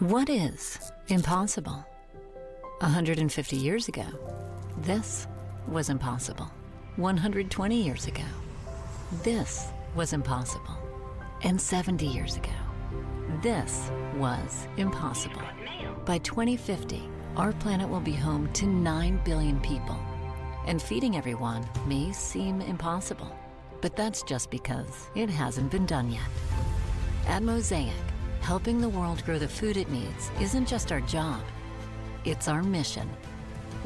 What is impossible? 150 years ago, this was impossible. 120 years ago, this was impossible. And 70 years ago, this was impossible. By 2050, our planet will be home to 9 billion people. And feeding everyone may seem impossible, but that's just because it hasn't been done yet. At Mosaic, helping the world grow the food it needs isn't just our job, it's our mission.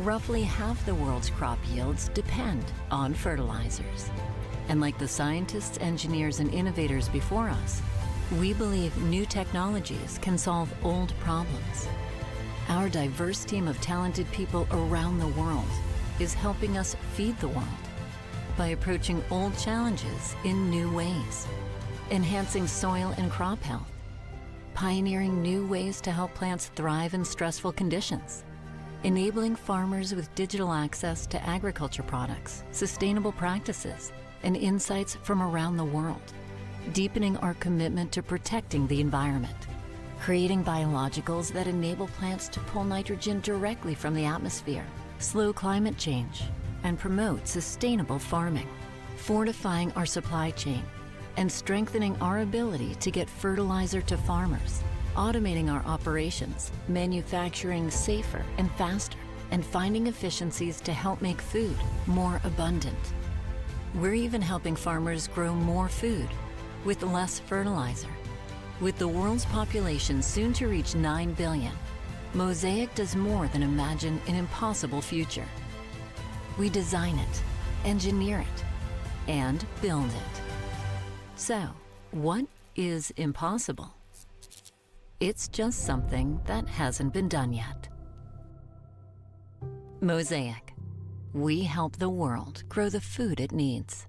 Roughly half the world's crop yields depend on fertilizers. And like the scientists, engineers, and innovators before us, we believe new technologies can solve old problems. Our diverse team of talented people around the world is helping us feed the world by approaching old challenges in new ways, enhancing soil and crop health, pioneering new ways to help plants thrive in stressful conditions, enabling farmers with digital access to agriculture products, sustainable practices, and insights from around the world, deepening our commitment to protecting the environment, creating biologicals that enable plants to pull nitrogen directly from the atmosphere, slow climate change, and promote sustainable farming, fortifying our supply chain, and strengthening our ability to get fertilizer to farmers, automating our operations, manufacturing safer and faster, and finding efficiencies to help make food more abundant. We're even helping farmers grow more food with less fertilizer. With the world's population soon to reach 9 billion, Mosaic does more than imagine an impossible future. We design it, engineer it, and build it. So, what is impossible? It's just something that hasn't been done yet. Mosaic. We help the world grow the food it needs.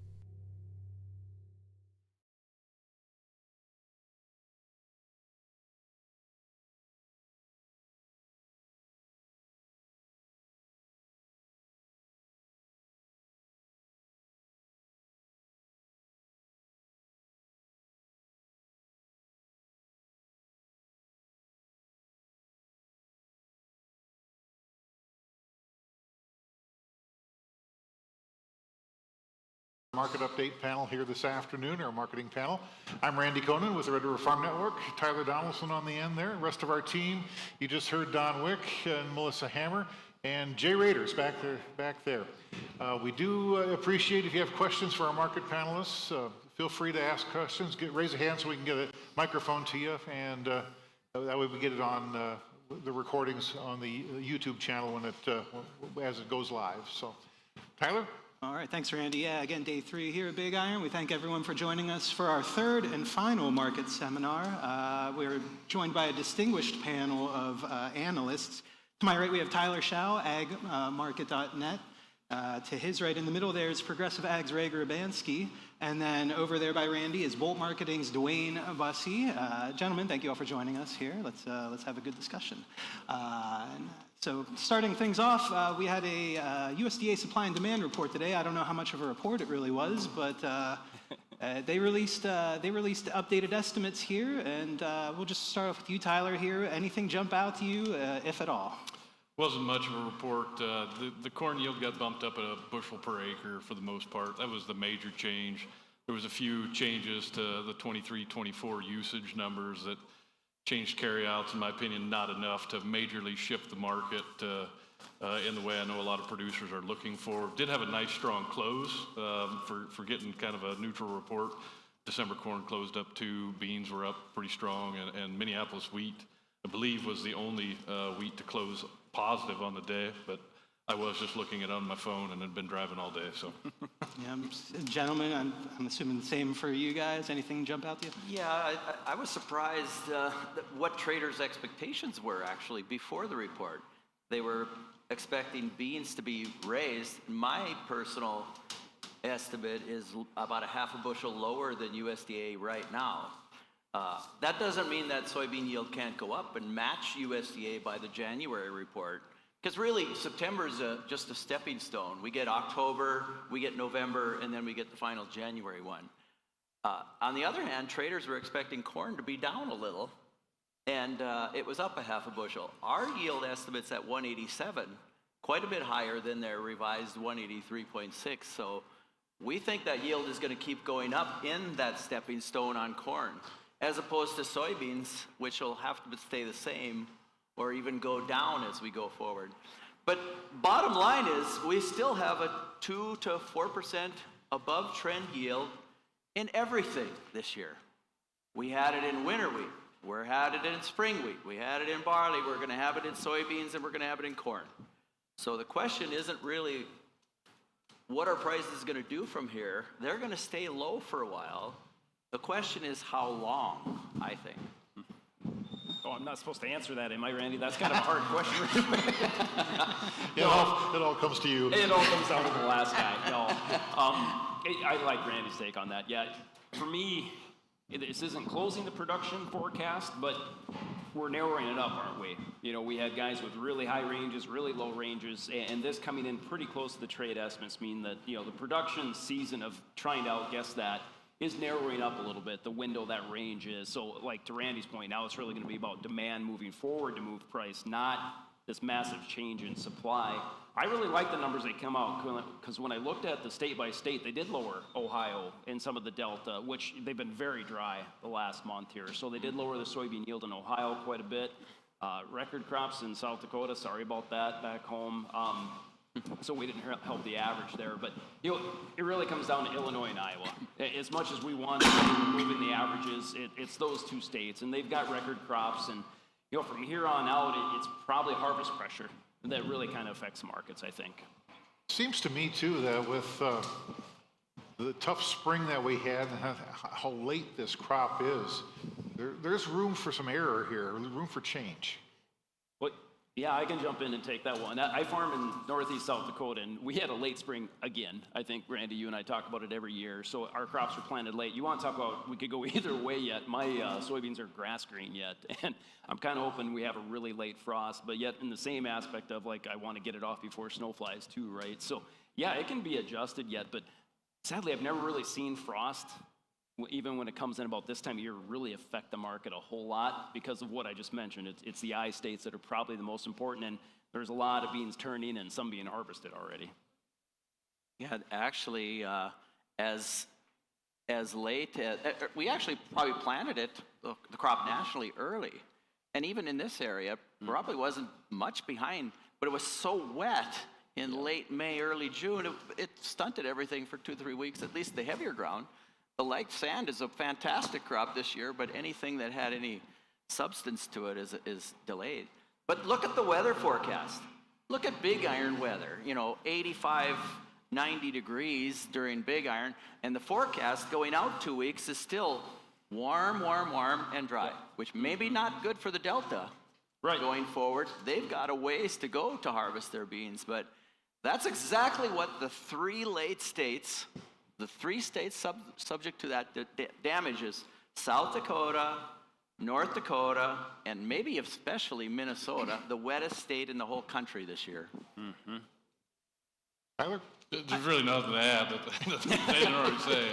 Market update panel here this afternoon, our marketing panel. I'm Randy Conan with the Red River Farm Network. Tyler Donaldson on the end there. Rest of our team, you just heard Don Wick and Melissa Hammer and Jay Raiders back there. We do appreciate if you have questions for our market panelists. Feel free to ask questions. Raise a hand so we can get a microphone to you, and that way we get it on the recordings on the YouTube channel when as it goes live. So, Tyler? All right, thanks, Randy. Yeah, again, day 3 here at Big Iron. We thank everyone for joining us for our third and final market seminar. We're joined by a distinguished panel of analysts. To my right, we have Tyler Schau, agmarket.net. To his right in the middle there is Progressive Ag's Ray Grabanski. And then over there by Randy is Bolt Marketing's DuWayne Bosse. Gentlemen, thank you all for joining us here. Let's have a good discussion. So starting things off, we had a USDA supply and demand report today. I don't know how much of a report it really was, but they released updated estimates here, and we'll just start off with you, Tyler, here. Anything jump out to you, if at all? Wasn't much of a report. The corn yield got bumped up at a bushel per acre for the most part. That was the major change. There was a few changes to the 23-24 usage numbers that changed carryouts, in my opinion, not enough to majorly shift the market in the way I know a lot of producers are looking for. Did have a nice strong close for getting kind of a neutral report. December corn closed up 2, beans were up pretty strong, and Minneapolis wheat, I believe, was the only wheat to close positive on the day, but I was just looking at it on my phone and had been driving all day, so. Yeah, gentlemen, I'm assuming the same for you guys. Anything jump out to you? Yeah, I was surprised what traders' expectations were actually before the report. They were expecting beans to be raised. My personal estimate is about a half a bushel lower than USDA right now. That doesn't mean that soybean yield can't go up and match USDA by the January report. Because really, September is just a stepping stone. We get October, we get November, and then we get the final January one. On the other hand, traders were expecting corn to be down a little, and it was up a half a bushel. Our yield estimate's at 187, quite a bit higher than their revised 183.6. So we think that yield is going to keep going up in that stepping stone on corn, as opposed to soybeans, which will have to stay the same or even go down as we go forward. But bottom line is we still have a 2 to 4% above trend yield in everything this year. We had it in winter wheat. We had it in spring wheat. We had it in barley. We're going to have it in soybeans, and we're going to have it in corn. So the question isn't really what are prices going to do from here. They're going to stay low for a while. The question is how long, I think. Oh, I'm not supposed to answer that, am I, Randy? That's kind of a hard question. It all comes to you. It all comes down to the last guy. No, I like Randy's take on that. Yeah, for me, this isn't closing the production forecast, but we're narrowing it up, aren't we? You know, we had guys with really high ranges, really low ranges, and this coming in pretty close to the trade estimates mean that, you know, the production season of trying to outguess that is narrowing up a little bit, the window that range is. So, like to Randy's point, now it's really going to be about demand moving forward to move price, not this massive change in supply. I really like the numbers that come out, because when I looked at the state by state, they did lower Ohio and some of the Delta, which they've been very dry the last month here. So they did lower the soybean yield in Ohio quite a bit. Record crops in South Dakota, sorry about that, back home. So we didn't help the average there, but you know, it really comes down to Illinois and Iowa. As much as we want to move in the averages, it's those two states, and they've got record crops, and you know, from here on out, it's probably harvest pressure that really kind of affects markets, I think. Seems to me too that with the tough spring that we had and how late this crop is, there's room for some error here, room for change. Yeah, I can jump in and take that one. I farm in northeast South Dakota, and we had a late spring again. I think, Randy, you and I talk about it every year. So our crops were planted late. You want to talk about, we could go either way yet. My soybeans are grass green yet, and I'm kind of hoping we have a really late frost, but yet in the same aspect of, like, I want to get it off before snow flies too, right? So, yeah, it can be adjusted yet, but sadly, I've never really seen frost, even when it comes in about this time of year, really affect the market a whole lot because of what I just mentioned. It's the I states that are probably the most important, and there's a lot of beans turning and some being harvested already. Yeah, actually, as late as, we actually probably planted it, the crop nationally early. And even in this area, probably wasn't much behind, but it was so wet in late May, early June, it stunted everything for 2-3 weeks, at least the heavier ground. The light sand is a fantastic crop this year, but anything that had any substance to it is delayed. But look at the weather forecast. Look at big iron weather, 85, 90 degrees during big iron, and the forecast going out 2 weeks is still warm, and dry, which may be not good for the Delta going forward. They've got a ways to go to harvest their beans, but that's exactly what the three states subject to that damage is South Dakota, North Dakota, and maybe especially Minnesota, the wettest state in the whole country this year. Mm-hmm. Tyler? There's really nothing to add that they didn't already say.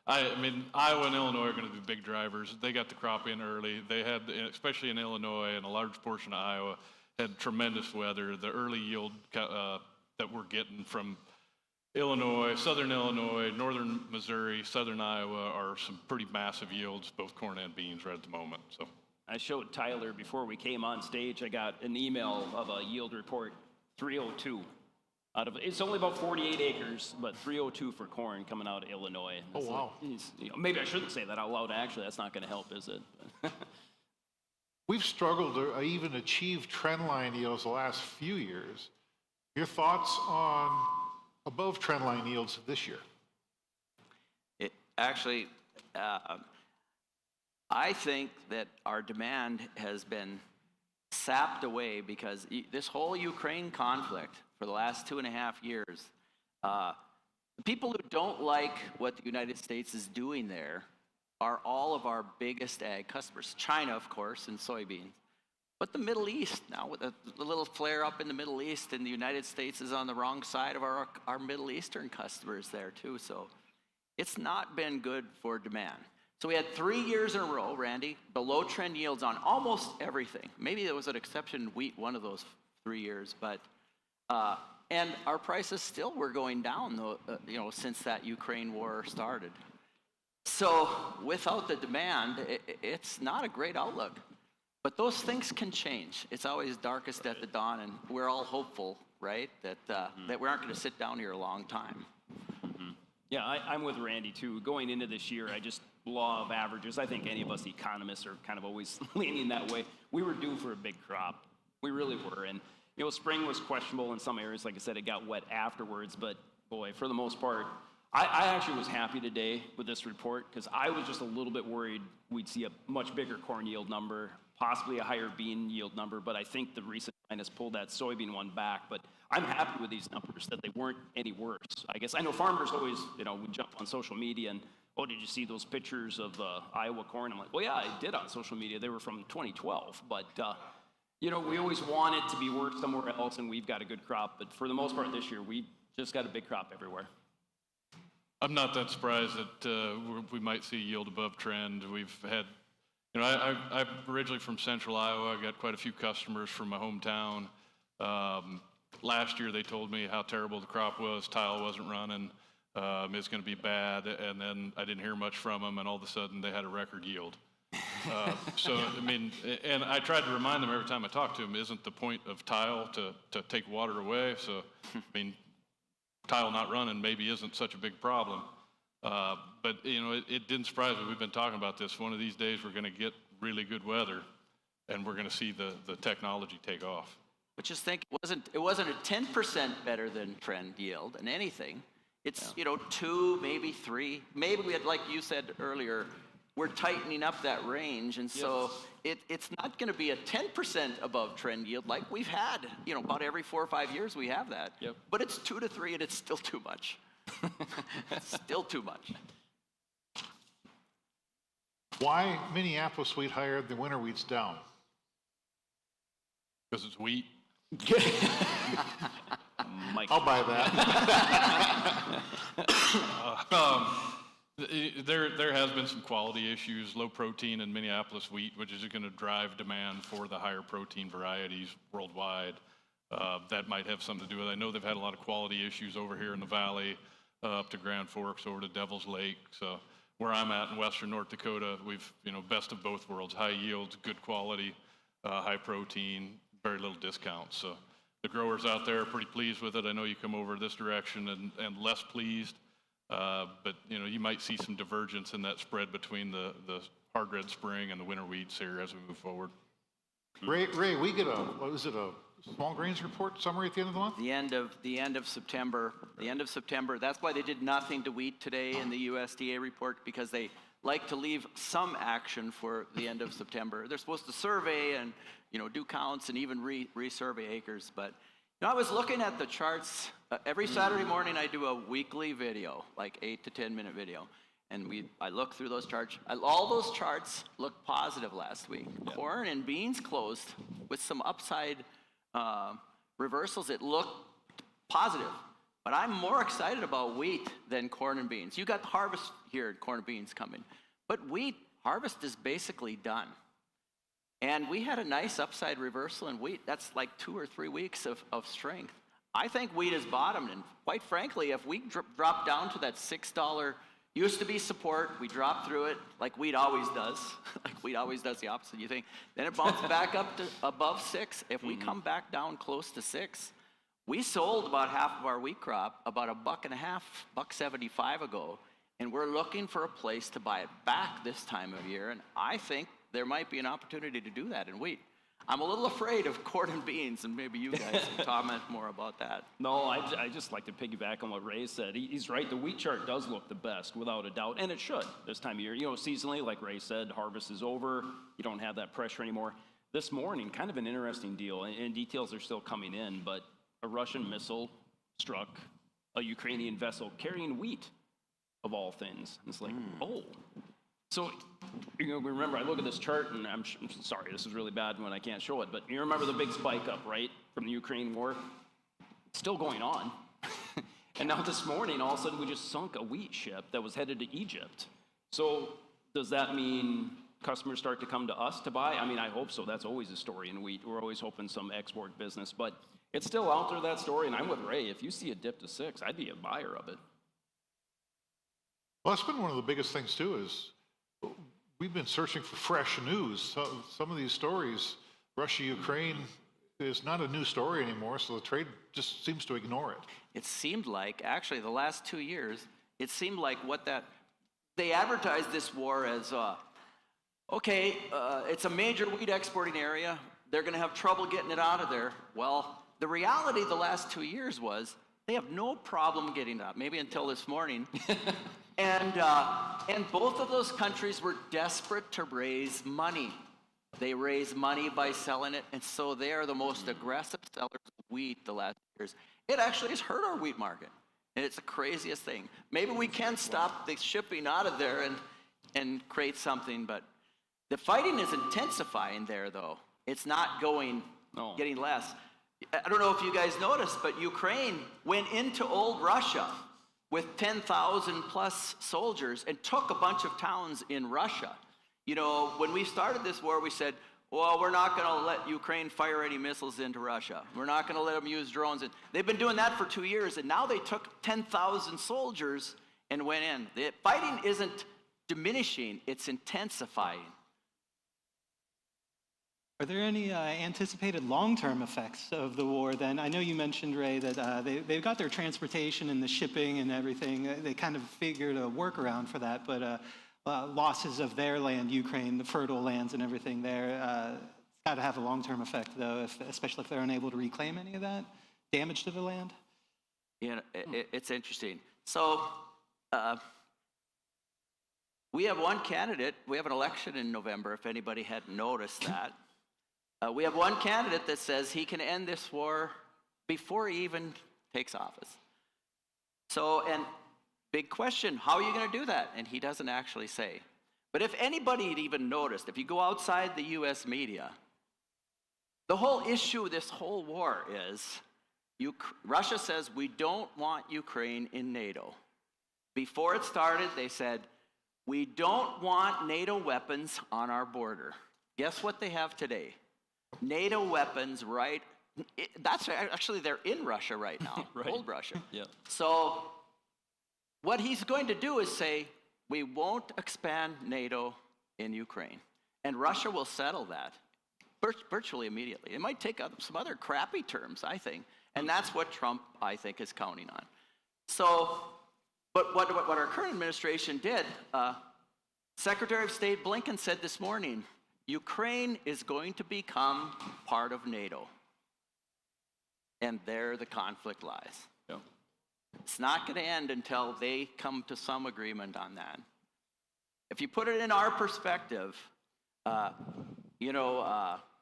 I mean, Iowa and Illinois are going to be big drivers. They got the crop in early. They had, especially in Illinois and a large portion of Iowa, had tremendous weather. The early yield that we're getting from Illinois, southern Illinois, northern Missouri, southern Iowa are some pretty massive yields, both corn and beans right at the moment. So I showed Tyler before we came on stage, I got an email of a yield report, 302. It's only about 48 acres, but 302 for corn coming out of Illinois. Oh, wow. Maybe I shouldn't say that out loud, actually. That's not going to help, is it? We've struggled to even achieve trendline yields the last few years. Your thoughts on above trendline yields this year? I think that our demand has been sapped away because this whole Ukraine conflict for the last 2.5 years, people who don't like what the United States is doing there are all of our biggest ag customers. China, of course, and soybeans. But the Middle East, now with a little flare up in the Middle East, and the United States is on the wrong side of our Middle Eastern customers there too. So it's not been good for demand. So we had 3 years in a row, Randy, below trend yields on almost everything. Maybe there was an exception in wheat one of those 3 years, but and our prices still were going down, though, since that Ukraine war started. So without the demand, it's not a great outlook. But those things can change. It's always darkest at the dawn, and we're all hopeful, right, that that we aren't going to sit down here a long time. Yeah, I'm with Randy too. Going into this year, I just, law of averages, I think any of us economists are kind of always leaning that way. We were due for a big crop. We really were. And, spring was questionable in some areas. Like I said, it got wet afterwards. But, boy, for the most part, I actually was happy today with this report because I was just a little bit worried we'd see a much bigger corn yield number, possibly a higher bean yield number. But I think the recent has pulled that soybean one back. But I'm happy with these numbers, that they weren't any worse. I guess I know farmers always, would jump on social media and, oh, did you see those pictures of Iowa corn? I'm like, well, yeah, I did on social media. They were from 2012. But, we always want it to be worse somewhere else, and we've got a good crop. But for the most part this year, we just got a big crop everywhere. I'm not that surprised that we might see yield above trend. We've had, I'm originally from central Iowa. I got quite a few customers from my hometown. Last year they told me how terrible the crop was, tile wasn't running, it's going to be bad, and then I didn't hear much from them, and all of a sudden they had a record yield. And I tried to remind them every time I talked to them, isn't the point of tile to take water away? So, tile not running maybe isn't such a big problem. But, it didn't surprise me. We've been talking about this. One of these days we're going to get really good weather, and we're going to see the technology take off. But just think, it wasn't a 10% better than trend yield in anything. It's, 2, maybe 3. Maybe we had, like you said earlier, we're tightening up that range. And so it's not going to be a 10% above trend yield like we've had, about every 4 or 5 years we have that. Yep. But it's 2 to 3, and it's still too much. It's still too much. Why Minneapolis wheat higher than winter wheat's down? Because it's wheat. I'll buy that. There has been some quality issues, low protein in Minneapolis wheat, which is going to drive demand for the higher protein varieties worldwide. That might have something to do with it. I know they've had a lot of quality issues over here in the valley, up to Grand Forks, over to Devil's Lake. So where I'm at in western North Dakota, we've, best of both worlds, high yields, good quality, high protein, very little discount. So the growers out there are pretty pleased with it. I know you come over this direction and less pleased. But you might see some divergence in that spread between the hard red spring and the winter wheats here as we move forward. Ray, we get a small grains report summary at the end of the month? The end of September. The end of September. That's why they did nothing to wheat today in the USDA report, because they like to leave some action for the end of September. They're supposed to survey and do counts and even resurvey acres. But I was looking at the charts. Every Saturday morning I do a weekly video, like 8 to 10 minute video. And I look through those charts. All those charts looked positive last week. Yep. Corn and beans closed with some upside reversals. It looked positive. But I'm more excited about wheat than corn and beans. You got harvest here, corn and beans coming. But wheat harvest is basically done. And we had a nice upside reversal in wheat. That's like 2 or 3 weeks of strength. I think wheat is bottomed, and quite frankly, if we drop down to that $6, used to be support, we drop through it like wheat always does. Like wheat always does the opposite, you think. Then it bounces back up to above 6. If we come back down close to 6, we sold about half of our wheat crop about $1.50, $1.75 ago, and we're looking for a place to buy it back this time of year, and I think there might be an opportunity to do that in wheat. I'm a little afraid of corn and beans, and maybe you guys can comment more about that. No, I just like to piggyback on what Ray said. He's right. The wheat chart does look the best, without a doubt, and it should this time of year. Seasonally, like Ray said, harvest is over. You don't have that pressure anymore. This morning, kind of an interesting deal, and details are still coming in, but a Russian missile struck a Ukrainian vessel carrying wheat, of all things. And it's like, oh. So, remember, I look at this chart, and I'm sorry, this is really bad when I can't show it, but you remember the big spike up, right, from the Ukraine war? It's still going on. And now this morning, all of a sudden, we just sunk a wheat ship that was headed to Egypt. So, Does that mean customers start to come to us to buy? I mean, I hope so. That's always a story in wheat. We're always hoping some export business, but it's still out there, that story, and I'm with Ray. If you see a dip to 6, I'd be a buyer of it. Well, that's been one of the biggest things too, is we've been searching for fresh news. So some of these stories, Russia, Ukraine, is not a new story anymore, so the trade just seems to ignore it. It seemed like, actually, the last 2 years, it seemed like they advertised this war as, it's a major wheat exporting area. They're going to have trouble getting it out of there. Well, the reality the last 2 years was they have no problem getting it out, maybe until this morning. And both of those countries were desperate to raise money. They raise money by selling it, and so they are the most aggressive sellers of wheat the last years. It actually has hurt our wheat market, and it's the craziest thing. Maybe we can stop the shipping out of there and create something, but the fighting is intensifying there, though. It's not getting less. I don't know if you guys noticed, but Ukraine went into old Russia with 10,000 plus soldiers and took a bunch of towns in Russia. You know, when we started this war, we said, well, we're not going to let Ukraine fire any missiles into Russia. We're not going to let them use drones. And they've been doing that for 2 years, and now they took 10,000 soldiers and went in. The fighting isn't diminishing, it's intensifying. Are there any anticipated long-term effects of the war then? I know you mentioned, Ray, that they've got their transportation and the shipping and everything. They kind of figured a workaround for that, but losses of their land, Ukraine, the fertile lands and everything there, it's got to have a long-term effect, though, especially if they're unable to reclaim any of that damage to the land. You know, it's interesting. So we have one candidate. We have an election in November, if anybody hadn't noticed that. We have one candidate that says he can end this war before he even takes office. So, and big question, how are you going to do that? And he doesn't actually say. But if anybody had even noticed, if you go outside the U.S. media, the whole issue of this whole war is Russia says we don't want Ukraine in NATO. Before it started, they said, we don't want NATO weapons on our border. Guess what they have today? NATO weapons, right? They're in Russia right now, right. Old Russia. Yeah. So what he's going to do is say, we won't expand NATO in Ukraine. And Russia will settle that virtually immediately. It might take up some other crappy terms, I think. And that's what Trump, I think, is counting on. So, but what our current administration did, Secretary of State Blinken said this morning, Ukraine is going to become part of NATO. And there the conflict lies. Yeah. It's not going to end until they come to some agreement on that. If you put it in our perspective,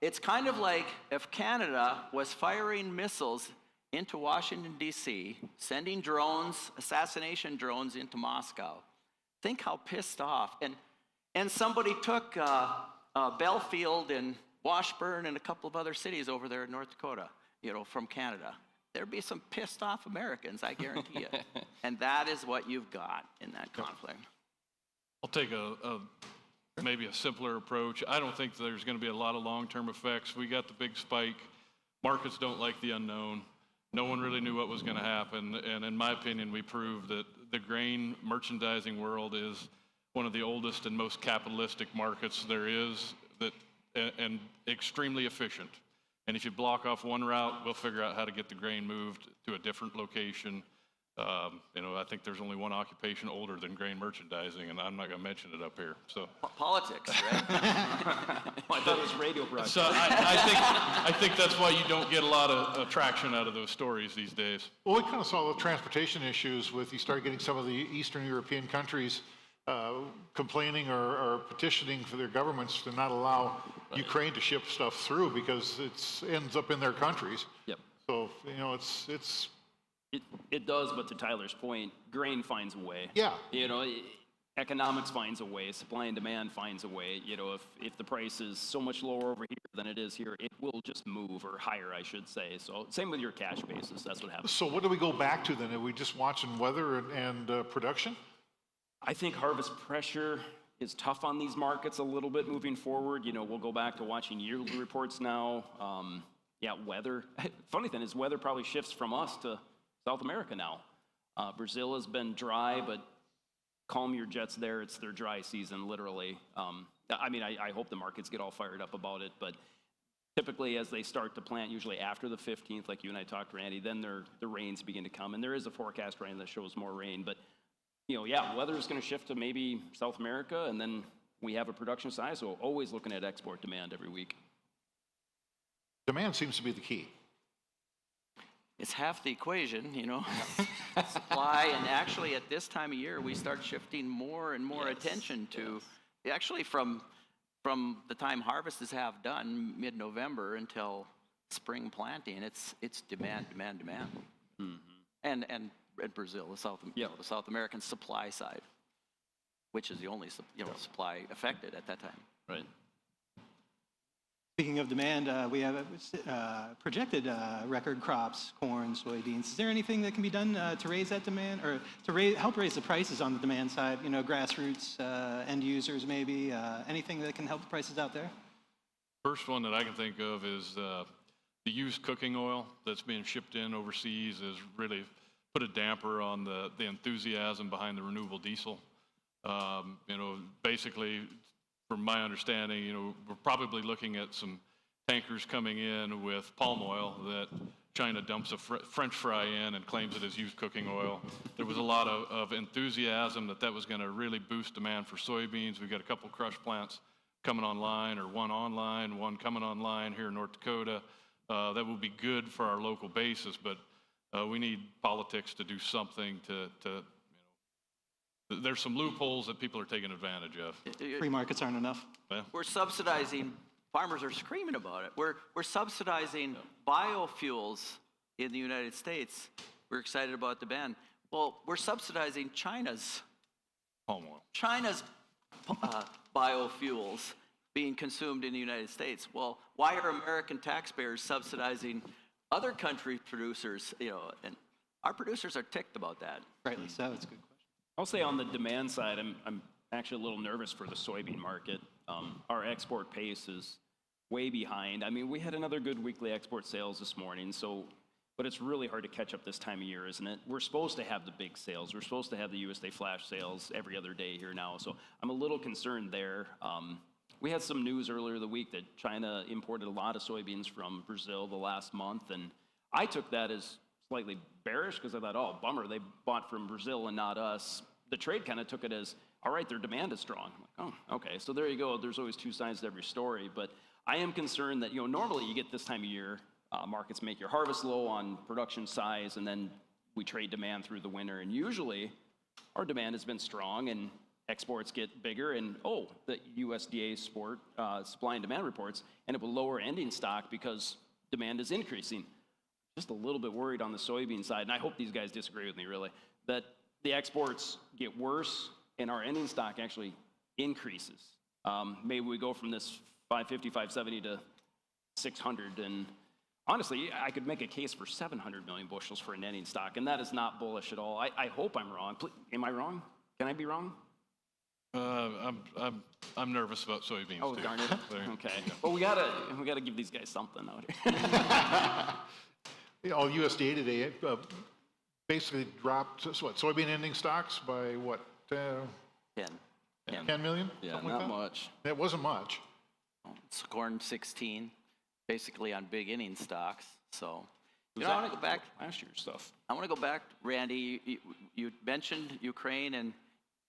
it's kind of like if Canada was firing missiles into Washington, D.C., sending drones, assassination drones into Moscow. Think how pissed off. And somebody took Belfield and Washburn and a couple of other cities over there in North Dakota, from Canada. There'd be some pissed off Americans, I guarantee you. And that is what you've got in that conflict. I'll take maybe a simpler approach. I don't think there's going to be a lot of long-term effects. We got the big spike. Markets don't like the unknown. No one really knew what was going to happen. And in my opinion, we proved that the grain merchandising world is one of the oldest and most capitalistic markets there is, and extremely efficient. And if you block off one route, we'll figure out how to get the grain moved to a different location. I think there's only one occupation older than grain merchandising, and I'm not going to mention it up here. So politics, right? I thought it was radio broadcast. So I think that's why you don't get a lot of traction out of those stories these days. Well, we kind of saw the transportation issues with you start getting some of the Eastern European countries complaining or petitioning for their governments to not allow Ukraine to ship stuff through because it ends up in their countries. Yep. So, It does, but to Tyler's point, grain finds a way. Yeah. Economics finds a way, supply and demand finds a way. If the price is so much lower over here than it is here, it will just move, or higher, I should say. So same with your cash basis, that's what happens. So what do we go back to then? Are we just watching weather and production? I think harvest pressure is tough on these markets a little bit moving forward. You know, we'll go back to watching yearly reports now. Yeah, weather. Funny thing is, weather probably shifts from us to South America now. Brazil has been dry, but calm your jets there. It's their dry season, literally. I mean, I hope the markets get all fired up about it, but typically as they start to plant, usually after the 15th, like you and I talked, Randy, then the rains begin to come. And there is a forecast rain that shows more rain. But, you know, yeah, weather is going to shift to maybe South America, and then we have a production size, so always looking at export demand every week. Demand seems to be the key. It's half the equation, you know, supply. And actually, at this time of year, we start shifting more and more attention to, actually from the time harvest is half done, mid-November, until spring planting, it's demand. Mm-hmm. And Brazil, the South American supply side, which is the only supply affected at that time. Right. Speaking of demand, we have projected record crops, corn, soybeans. Is there anything that can be done to raise that demand, or to help raise the prices on the demand side? You know, grassroots, end users, maybe anything that can help the prices out there? First one that I can think of is the used cooking oil that's being shipped in overseas has really put a damper on the enthusiasm behind the renewable diesel. You know, basically, from my understanding, you know, we're probably looking at some tankers coming in with palm oil that China dumps a French fry in and claims it as used cooking oil. There was a lot of enthusiasm that was going to really boost demand for soybeans. We've got a couple crush plants coming online, or one online, one coming online here in North Dakota. That will be good for our local basis, but we need politics to do something to there's some loopholes that people are taking advantage of. Free markets aren't enough. Yeah. We're subsidizing, farmers are screaming about it. We're subsidizing biofuels in the United States. We're excited about the ban. Well, we're subsidizing China's Palm oil. Biofuels being consumed in the United States. Well, why are American taxpayers subsidizing other country producers? You know, and our producers are ticked about that. Rightly so. It's a good question. I'll say on the demand side, I'm actually a little nervous for the soybean market. Our export pace is way behind. I mean, we had another good weekly export sales this morning, but it's really hard to catch up this time of year, isn't it? We're supposed to have the big sales. We're supposed to have the USA Flash sales every other day here now, so I'm a little concerned there. We had some news earlier the week that China imported a lot of soybeans from Brazil the last month, and I took that as slightly bearish because I thought, oh, bummer, they bought from Brazil and not us. The trade kind of took it as, all right, their demand is strong. I'm like, oh, okay, so there you go. There's always two sides to every story, but I am concerned that, you know, normally you get this time of year, markets make your harvest low on production size, and then we trade demand through the winter, and usually our demand has been strong and exports get bigger, and the USDA supply and demand reports end up with lower ending stock because demand is increasing. Just a little bit worried on the soybean side, and I hope these guys disagree with me, really, that the exports get worse and our ending stock actually increases. Maybe we go from this 550, 570 to 600, and honestly, I could make a case for 700 million bushels for an ending stock, and that is not bullish at all. I hope I'm wrong. Am I wrong? Can I be wrong? I'm nervous about soybeans. Oh, too. darn it. Okay. Well, we gotta give these guys something out here. USDA today basically dropped soybean ending stocks by what? 10 million? Yeah, something not like that? much. It wasn't much. It's corn 16, basically on big inning stocks. So, I that want to go back. Last year's stuff. I want to go back, Randy. You mentioned Ukraine, and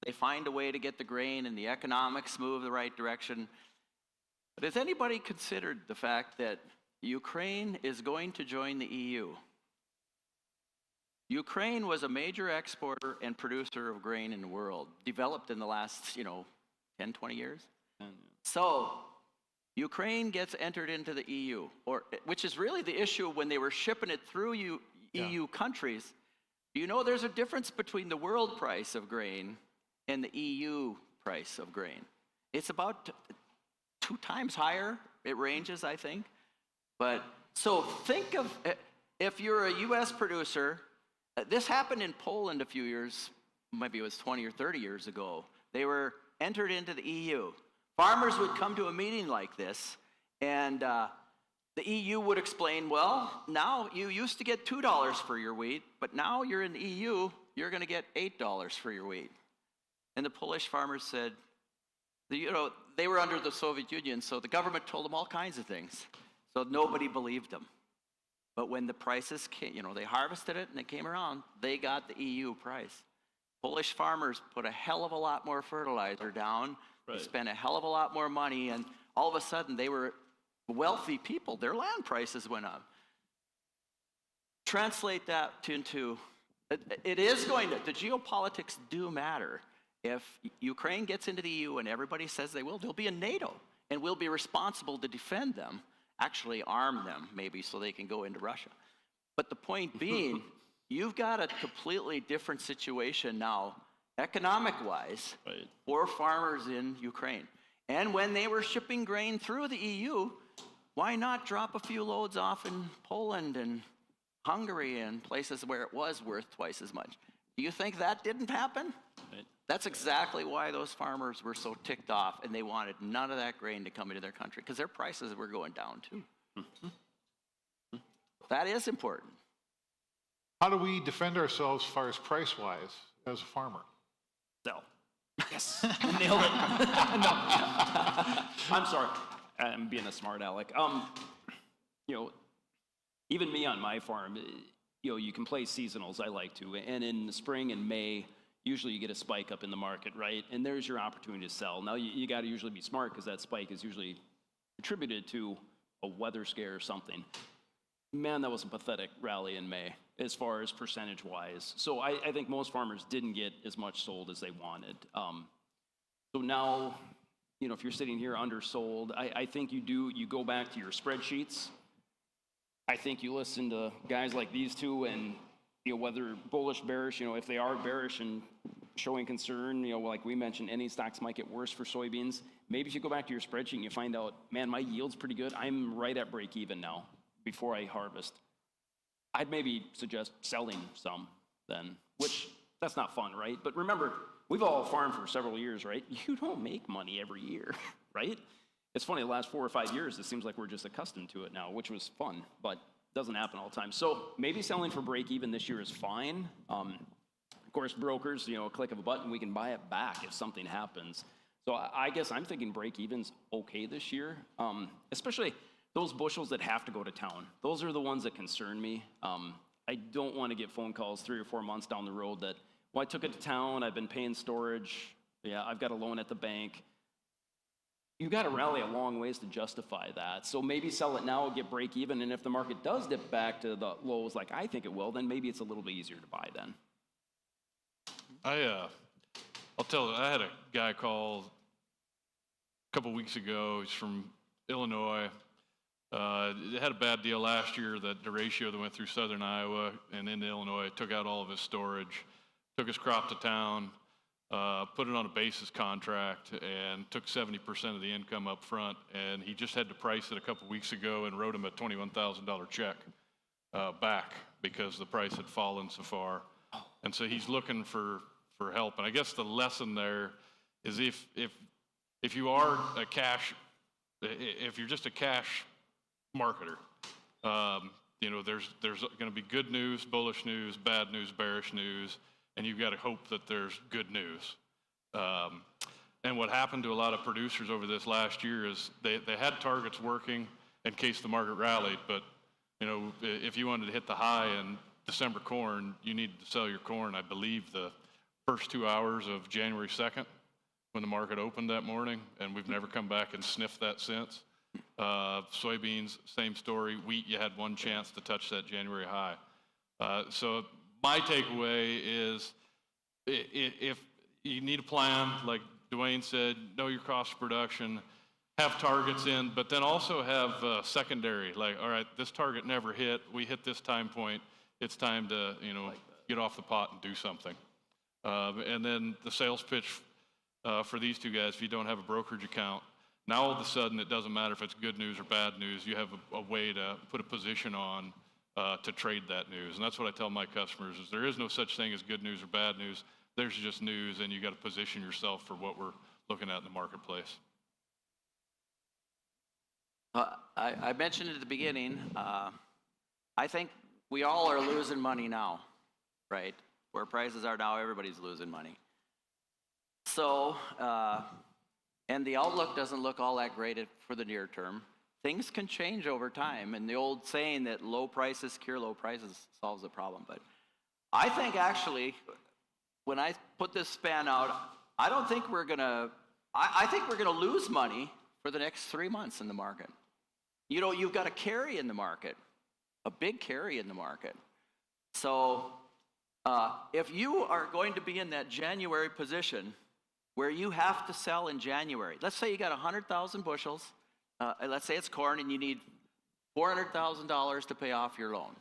they find a way to get the grain, and the economics move the right direction. But has anybody considered the fact that Ukraine is going to join the EU? Ukraine was a major exporter and producer of grain in the world, developed in the last, 10, 20 years. So Ukraine gets entered into the EU, which is really the issue when they were shipping it through EU countries. Do you know there's a difference between the world price of grain and the EU price of grain? It's about 2 times higher. It ranges, I think. But so think of, if you're a U.S. producer, this happened in Poland a few years, maybe it was 20 or 30 years ago. They were entered into the EU, farmers would come to a meeting like this, and the EU would explain, well, now you used to get $2 for your wheat, but now you're in the EU, you're going to get $8 for your wheat. And the Polish farmers said, they were under the Soviet Union, so the government told them all kinds of things. So nobody believed them. But when the prices came, they harvested it and it came around, they got the EU price. Polish farmers put a hell of a lot more fertilizer down. They spent a hell of a lot more money, and all of a sudden they were wealthy people. Their land prices went up. Translate that into, it is going to, the geopolitics do matter. If Ukraine gets into the EU and everybody says they will, they'll be in NATO, and we'll be responsible to defend them, actually arm them maybe so they can go into Russia. But the point being, you've got a completely different situation now, economic-wise, for farmers in Ukraine. And when they were shipping grain through the EU, why not drop a few loads off in Poland and Hungary and places where it was worth twice as much? Do you think that didn't happen? That's exactly why those farmers were so ticked off, and they wanted none of that grain to come into their country, because their prices were going down too. That is important. How do we defend ourselves as far as price-wise as a farmer? Sell. Yes, nailed it. No, I'm sorry. I'm being a smart aleck. Even me on my farm, you can play seasonals. I like to, and in the spring and May, usually you get a spike up in the market, right? And there's your opportunity to sell. Now you got to usually be smart because that spike is usually attributed to a weather scare or something. Man, that was a pathetic rally in May as far as percentage-wise. So I think most farmers didn't get as much sold as they wanted. So now, if you're sitting here undersold, I think you go back to your spreadsheets. I think you listen to guys like these two and, whether bullish, bearish, if they are bearish and showing concern, like we mentioned, any stocks might get worse for soybeans. Maybe if you go back to your spreadsheet and you find out, man, my yield's pretty good. I'm right at break even now before I harvest. I'd maybe suggest selling some then, which that's not fun, right? But remember, we've all farmed for several years, right? You don't make money every year, right? It's funny, the last 4 or 5 years, it seems like we're just accustomed to it now, which was fun, but doesn't happen all the time. So maybe selling for break even this year is fine. Of course, brokers, a click of a button, we can buy it back if something happens. So I guess I'm thinking break even's okay this year, especially those bushels that have to go to town. Those are the ones that concern me. I don't want to get phone calls 3 or 4 months down the road that, well, I took it to town, I've been paying storage, yeah, I've got a loan at the bank. You got to rally a long ways to justify that. So maybe sell it now, get break even, and if the market does dip back to the lows like I think it will, then maybe it's a little bit easier to buy then. I'll tell you, I had a guy call a couple weeks ago. He's from Illinois. They had a bad deal last year that the ratio that went through southern Iowa and into Illinois took out all of his storage, took his crop to town, put it on a basis contract, and took 70% of the income up front. And he just had to price it a couple weeks ago and wrote him a $21,000 check back because the price had fallen so far. And so he's looking for help. And I guess the lesson there is if you are a cash, if you're just a cash marketer, there's going to be good news, bullish news, bad news, bearish news, and you've got to hope that there's good news. And what happened to a lot of producers over this last year is they had targets working in case the market rallied, but if you wanted to hit the high in December corn, you needed to sell your corn, I believe, the first 2 hours of January 2nd when the market opened that morning, and we've never come back and sniffed that since. Soybeans, same story. Wheat, you had one chance to touch that January high. So my takeaway is if you need a plan, like DuWayne said, know your cost of production, have targets in, but then also have secondary, like, all right, this target never hit, we hit this time point, it's time to get off the pot and do something. And then the sales pitch for these two guys, if you don't have a brokerage account, now all of a sudden it doesn't matter if it's good news or bad news, you have a way to put a position on to trade that news. And that's what I tell my customers is there is no such thing as good news or bad news. There's just news, and you got to position yourself for what we're looking at in the marketplace. I mentioned at the beginning, I think we all are losing money now, right? Where prices are now, everybody's losing money. So, and the outlook doesn't look all that great for the near term. Things can change over time, and the old saying that low prices cure low prices solves the problem. But I think actually, when I put this span out, I don't think we're gonna, I think we're gonna lose money for the next 3 months in the market. You know, you've got a carry in the market, a big carry in the market. So if you are going to be in that January position where you have to sell in January, let's say you got 100,000 bushels, let's say it's corn and you need $400,000 to pay off your loan,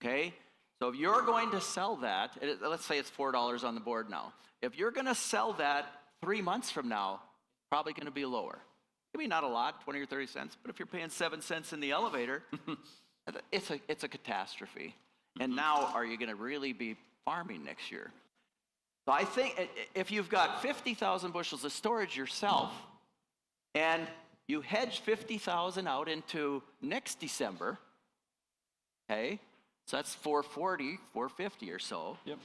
okay? So if you're going to sell that, let's say it's $4 on the board now. If you're gonna sell that 3 months from now, probably gonna be lower. Maybe not a lot, 20 or 30 cents, but if you're paying 7 cents in the elevator, it's a catastrophe. And now, are you gonna really be farming next year? So I think if you've got 50,000 bushels of storage yourself, and you hedge 50,000 out into next December, okay? So that's 440, 450 or so. Yep.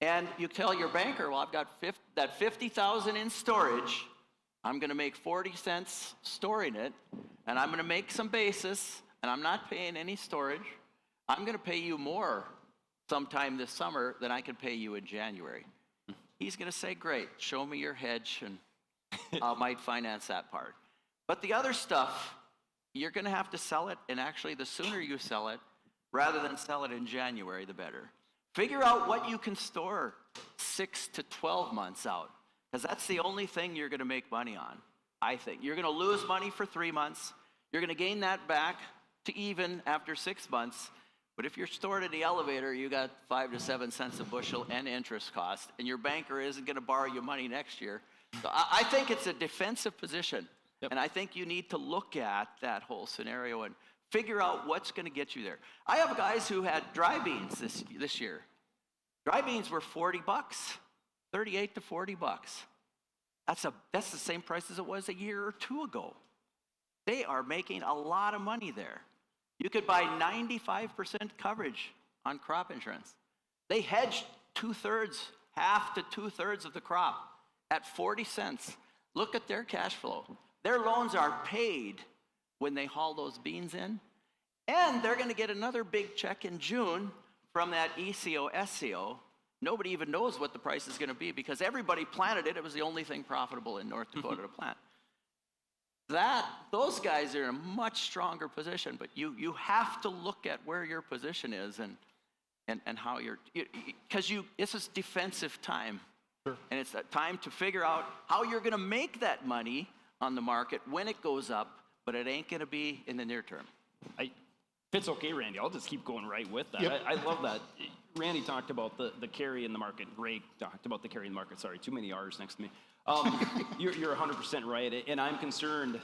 And you tell your banker, well, I've got that 50,000 in storage. I'm going to make 40 cents storing it, and I'm going to make some basis, and I'm not paying any storage. I'm going to pay you more sometime this summer than I can pay you in January. He's going to say, great, show me your hedge, and I might finance that part. But the other stuff, you're going to have to sell it, and actually the sooner you sell it, rather than sell it in January, the better. Figure out what you can store 6 to 12 months out, because that's the only thing you're going to make money on, I think. You're going to lose money for 3 months. You're going to gain that back to even after 6 months. But if you're stored in the elevator, you got 5 to 7 cents a bushel and interest cost, and your banker isn't going to borrow you money next year. So I think it's a defensive position. Yep. And I think you need to look at that whole scenario and figure out what's going to get you there. I have guys who had dry beans this year. Dry beans were $40, 38 to $40. That's the same price as it was a year or two ago. They are making a lot of money there. You could buy 95% coverage on crop insurance. They hedged half to two-thirds of the crop at 40 cents. Look at their cash flow. Their loans are paid when they haul those beans in, and they're going to get another big check in June from that ECO, SCO. Nobody even knows what the price is going to be because everybody planted it. It was the only thing profitable in North Dakota to plant. Those guys are in a much stronger position, but you have to look at where your position is and how because this is defensive time. Sure. And it's a time to figure out how you're going to make that money on the market when it goes up, but it ain't going to be in the near term. If it's okay, Randy, I'll just keep going right with that. Yep. I love that. Randy talked about the carry in the market. Ray talked about the carry in the market. Sorry, too many R's next to me. You're 100% right, and I'm concerned.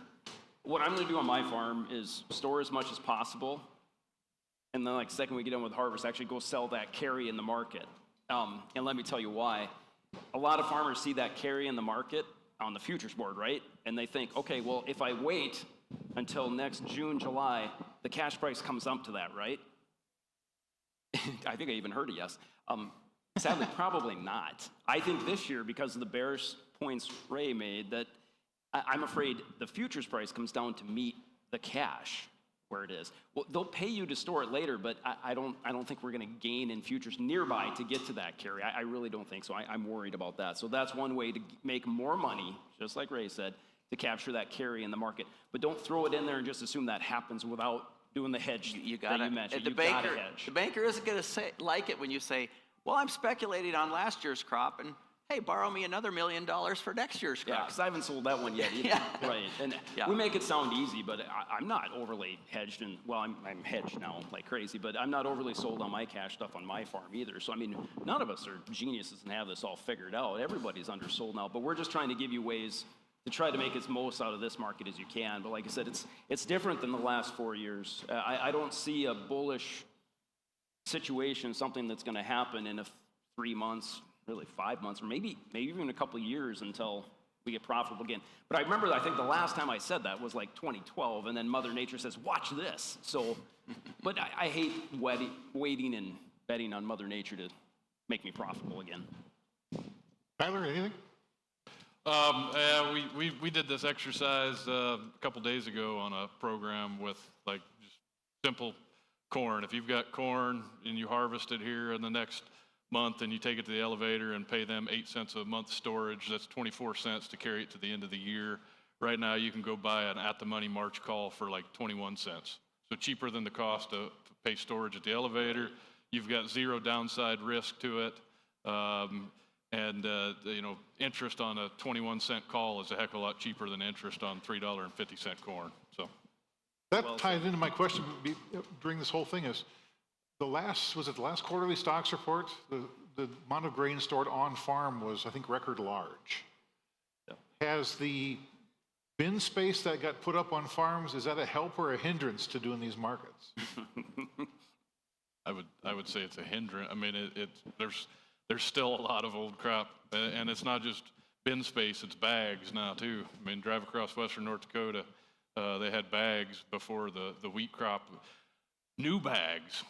What I'm going to do on my farm is store as much as possible, and then like second we get done with harvest, actually go sell that carry in the market. And let me tell you why. A lot of farmers see that carry in the market on the futures board, right? And they think, okay, well, if I wait until next June, July, the cash price comes up to that, right? I think I even heard a yes. Sadly, probably not. I think this year, because of the bearish points Ray made, that I'm afraid the futures price comes down to meet the cash where it is. Well, they'll pay you to store it later, but I don't think we're going to gain in futures nearby to get to that carry. I really don't think so. I'm worried about that. So that's one way to make more money, just like Ray said, to capture that carry in the market. But don't throw it in there and just assume that happens without doing the hedge that you mentioned. The banker isn't going to like it when you say, well, I'm speculating on last year's crop, and hey, borrow me another $1 million for next year's crop. Yeah, because I haven't sold that one yet either. Yeah. Right. And we make it sound easy, but I'm not overly hedged. And well, I'm hedged now like crazy, but I'm not overly sold on my cash stuff on my farm either. So, I mean, none of us are geniuses and have this all figured out. Everybody's undersold now, but we're just trying to give you ways to try to make as most out of this market as you can. But like I said, it's different than the last 4 years. I don't see a bullish situation, something that's going to happen in 3 months, really 5 months, or maybe even a couple of years until we get profitable again. But I remember, I think the last time I said that was like 2012, and then Mother Nature says, watch this. So, but I hate waiting and betting on Mother Nature to make me profitable again. Tyler, anything? We did this exercise a couple days ago on a program with like just simple corn. If you've got corn and you harvest it here in the next month and you take it to the elevator and pay them 8 cents a month storage, that's 24 cents to carry it to the end of the year. Right now you can go buy an at-the-money March call for like 21 cents. So cheaper than the cost to pay storage at the elevator. You've got zero downside risk to it. Interest on a 21-cent call is a heck of a lot cheaper than interest on $3.50 corn. So That ties into my question during this whole thing is, was it the last quarterly stocks report? The amount of grain stored on farm was, I think, record large. Yeah. Has the bin space that got put up on farms, is that a help or a hindrance to doing these markets? I would say it's a hindrance. I mean, there's still a lot of old crop, and it's not just bin space, it's bags now too. I mean, drive across western North Dakota, they had bags before the wheat crop, new bags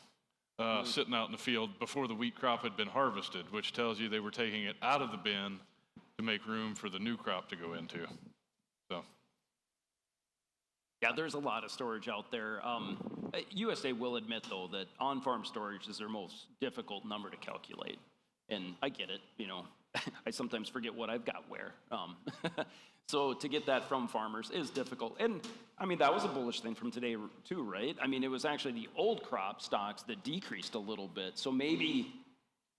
sitting out in the field before the wheat crop had been harvested, which tells you they were taking it out of the bin to make room for the new crop to go into. So. Yeah, there's a lot of storage out there. USA will admit, though, that on-farm storage is their most difficult number to calculate. And I get it, I sometimes forget what I've got where. So to get that from farmers is difficult. And I mean, that was a bullish thing from today too, right? I mean, it was actually the old crop stocks that decreased a little bit. So maybe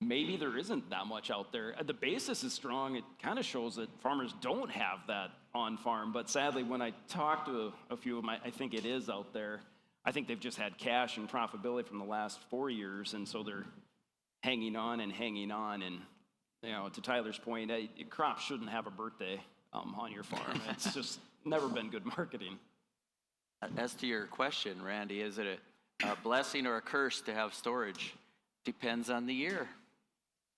there isn't that much out there. The basis is strong. It kind of shows that farmers don't have that on farm. But sadly, when I talk to a few of them, I think it is out there. I think they've just had cash and profitability from the last 4 years. And so they're hanging on. And, to Tyler's point, crops shouldn't have a birthday on your farm. It's just never been good marketing. As to your question, Randy, is it a blessing or a curse to have storage? Depends on the year.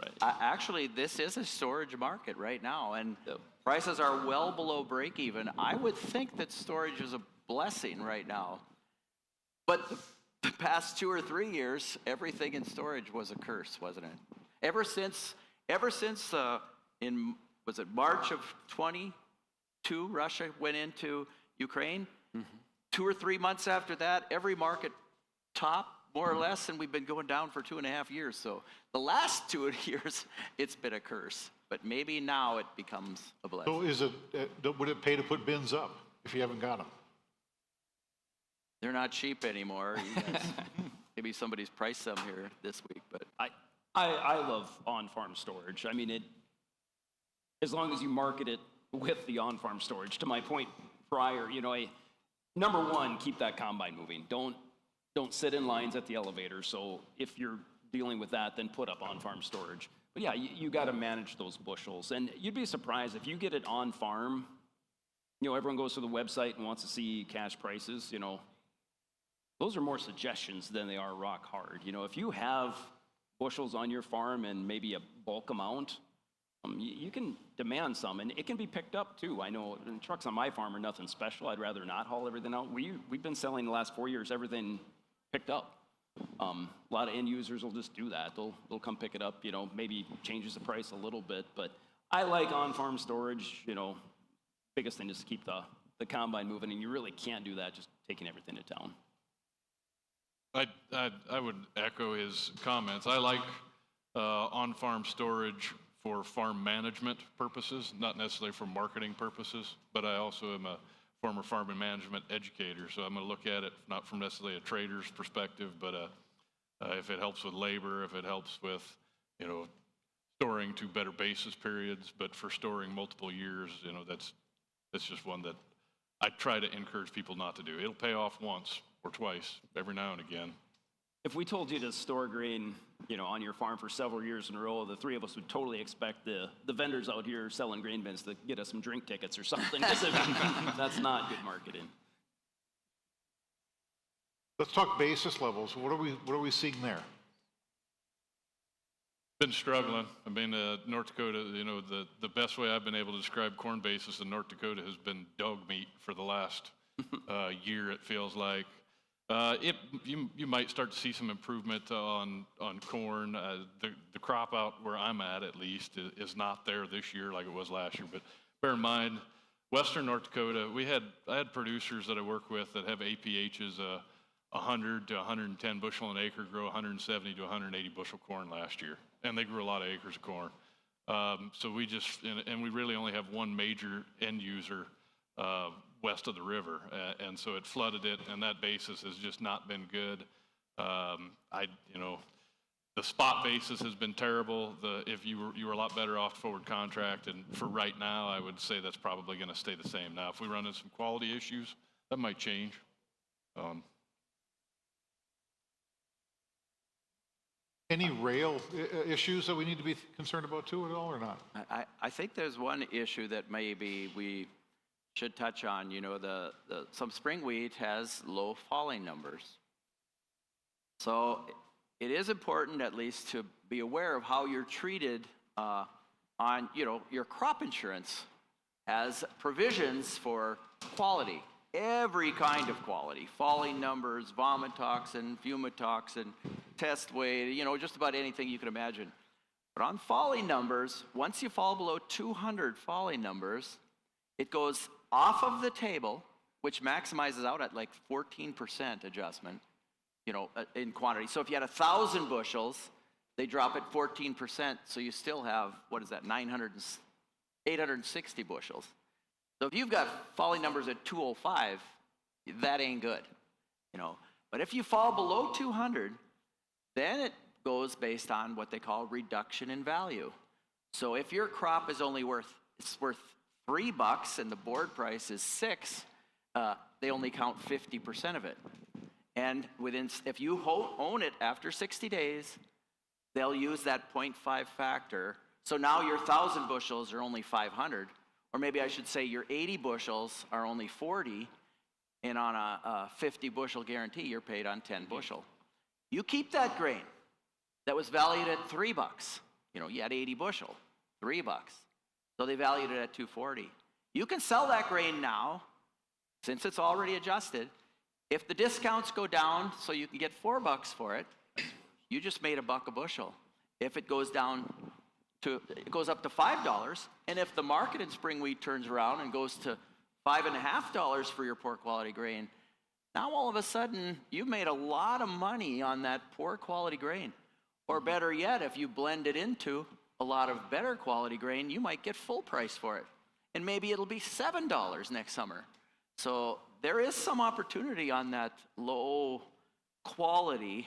Right. Actually, this is a storage market right now, and prices are well below break even. I would think that storage is a blessing right now. But the past 2 or 3 years, everything in storage was a curse, wasn't it? Ever since was it March of 22, Russia went into Ukraine? Mm-hmm. 2 or 3 months after that, every market topped, more or less, and we've been going down for 2.5 years. So the last 2 years, it's been a curse. But maybe now it becomes a blessing. So would it pay to put bins up if you haven't got them? They're not cheap anymore. Maybe somebody's priced them here this week, but I love on-farm storage. I mean, as long as you market it with the on-farm storage. To my point prior, number one, keep that combine moving. Don't sit in lines at the elevator. So if you're dealing with that, then put up on-farm storage. But yeah, you got to manage those bushels. And you'd be surprised if you get it on-farm. Everyone goes to the website and wants to see cash prices. Those are more suggestions than they are rock hard. If you have bushels on your farm and maybe a bulk amount, you can demand some, and it can be picked up too. I know trucks on my farm are nothing special. I'd rather not haul everything out. We've been selling the last 4 years everything picked up. A lot of end users will just do that. They'll come pick it up. Maybe changes the price a little bit, but I like on-farm storage. Biggest thing is to keep the combine moving, and you really can't do that just taking everything to town. I would echo his comments. I like on-farm storage for farm management purposes, not necessarily for marketing purposes, but I also am a former farm and management educator, so I'm going to look at it not from necessarily a trader's perspective, but if it helps with labor, if it helps with, storing to better basis periods, but for storing multiple years, that's just one that I try to encourage people not to do. It'll pay off once or twice, every now and again. If we told you to store grain, on your farm for several years in a row, the three of us would totally expect the vendors out here selling grain bins to get us some drink tickets or something. That's not good marketing. Let's talk basis levels. What are we seeing there? Been struggling. I mean, North Dakota, you know, the best way I've been able to describe corn basis in North Dakota has been dog meat for the last year, it feels like. You might start to see some improvement on corn. The crop out where I'm at least, is not there this year like it was last year. But bear in mind, Western North Dakota, I had producers that I work with that have APHs 100 to 110 bushel an acre, grow 170 to 180 bushel corn last year, and they grew a lot of acres of corn. So we just, and we really only have one major end user west of the river, and so it flooded it, and that basis has just not been good. You know, the spot basis has been terrible. If you were a lot better off forward contract, and for right now, I would say that's probably going to stay the same. Now, if we run into some quality issues, that might change. Any rail issues that we need to be concerned about too at all, or not? I think there's one issue that maybe we should touch on. You know, some spring wheat has low falling numbers. So it is important at least to be aware of how you're treated on, you know, your crop insurance has provisions for quality. Every kind of quality, falling numbers, vomitoxin, fumitoxin, test weight, you know, just about anything you can imagine. But on falling numbers, once you fall below 200 falling numbers, it goes off of the table, which maximizes out at like 14% adjustment, you know, in quantity. So if you had 1,000 bushels, they drop at 14%, so you still have, what is that, 860 bushels. So if you've got falling numbers at 205, that ain't good, you know. But if you fall below 200, then it goes based on what they call reduction in value. So if your crop is only worth $3 and the board price is $6, they only count 50% of it. And if you own it after 60 days, they'll use that 0.5 factor. So now your 1,000 bushels are only 500. Or maybe I should say your 80 bushels are only 40, and on a 50 bushel guarantee, you're paid on 10 bushel. You keep that grain that was valued at $3. You know, you had 80 bushel, $3. So they valued it at 240. You can sell that grain now, since it's already adjusted. If the discounts go down so you can get $4 for it, you just made $1 a bushel. If it goes down it goes up to $5, and if the market in spring wheat turns around and goes to $5.50 for your poor quality grain, now all of a sudden you've made a lot of money on that poor quality grain. Or better yet, if you blend it into a lot of better quality grain, you might get full price for it. And maybe it'll be $7 next summer. So there is some opportunity on that low quality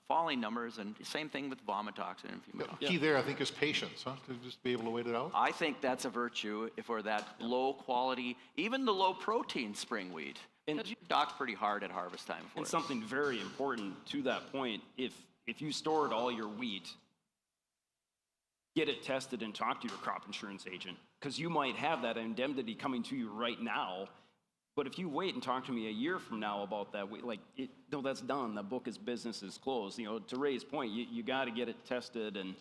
falling numbers, and same thing with vomitoxin and fumitoxin. The key there, I think, is patience, huh? To just be able to wait it out. I think that's a virtue for that low quality, even the low protein spring wheat. Because you dock pretty hard at harvest time for it. And something very important to that point, if you stored all your wheat, get it tested and talk to your crop insurance agent, because you might have that indemnity coming to you right now. But if you wait and talk to me a year from now about that, no, that's done. The book is business is closed. You know, to Ray's point, you got to get it tested, and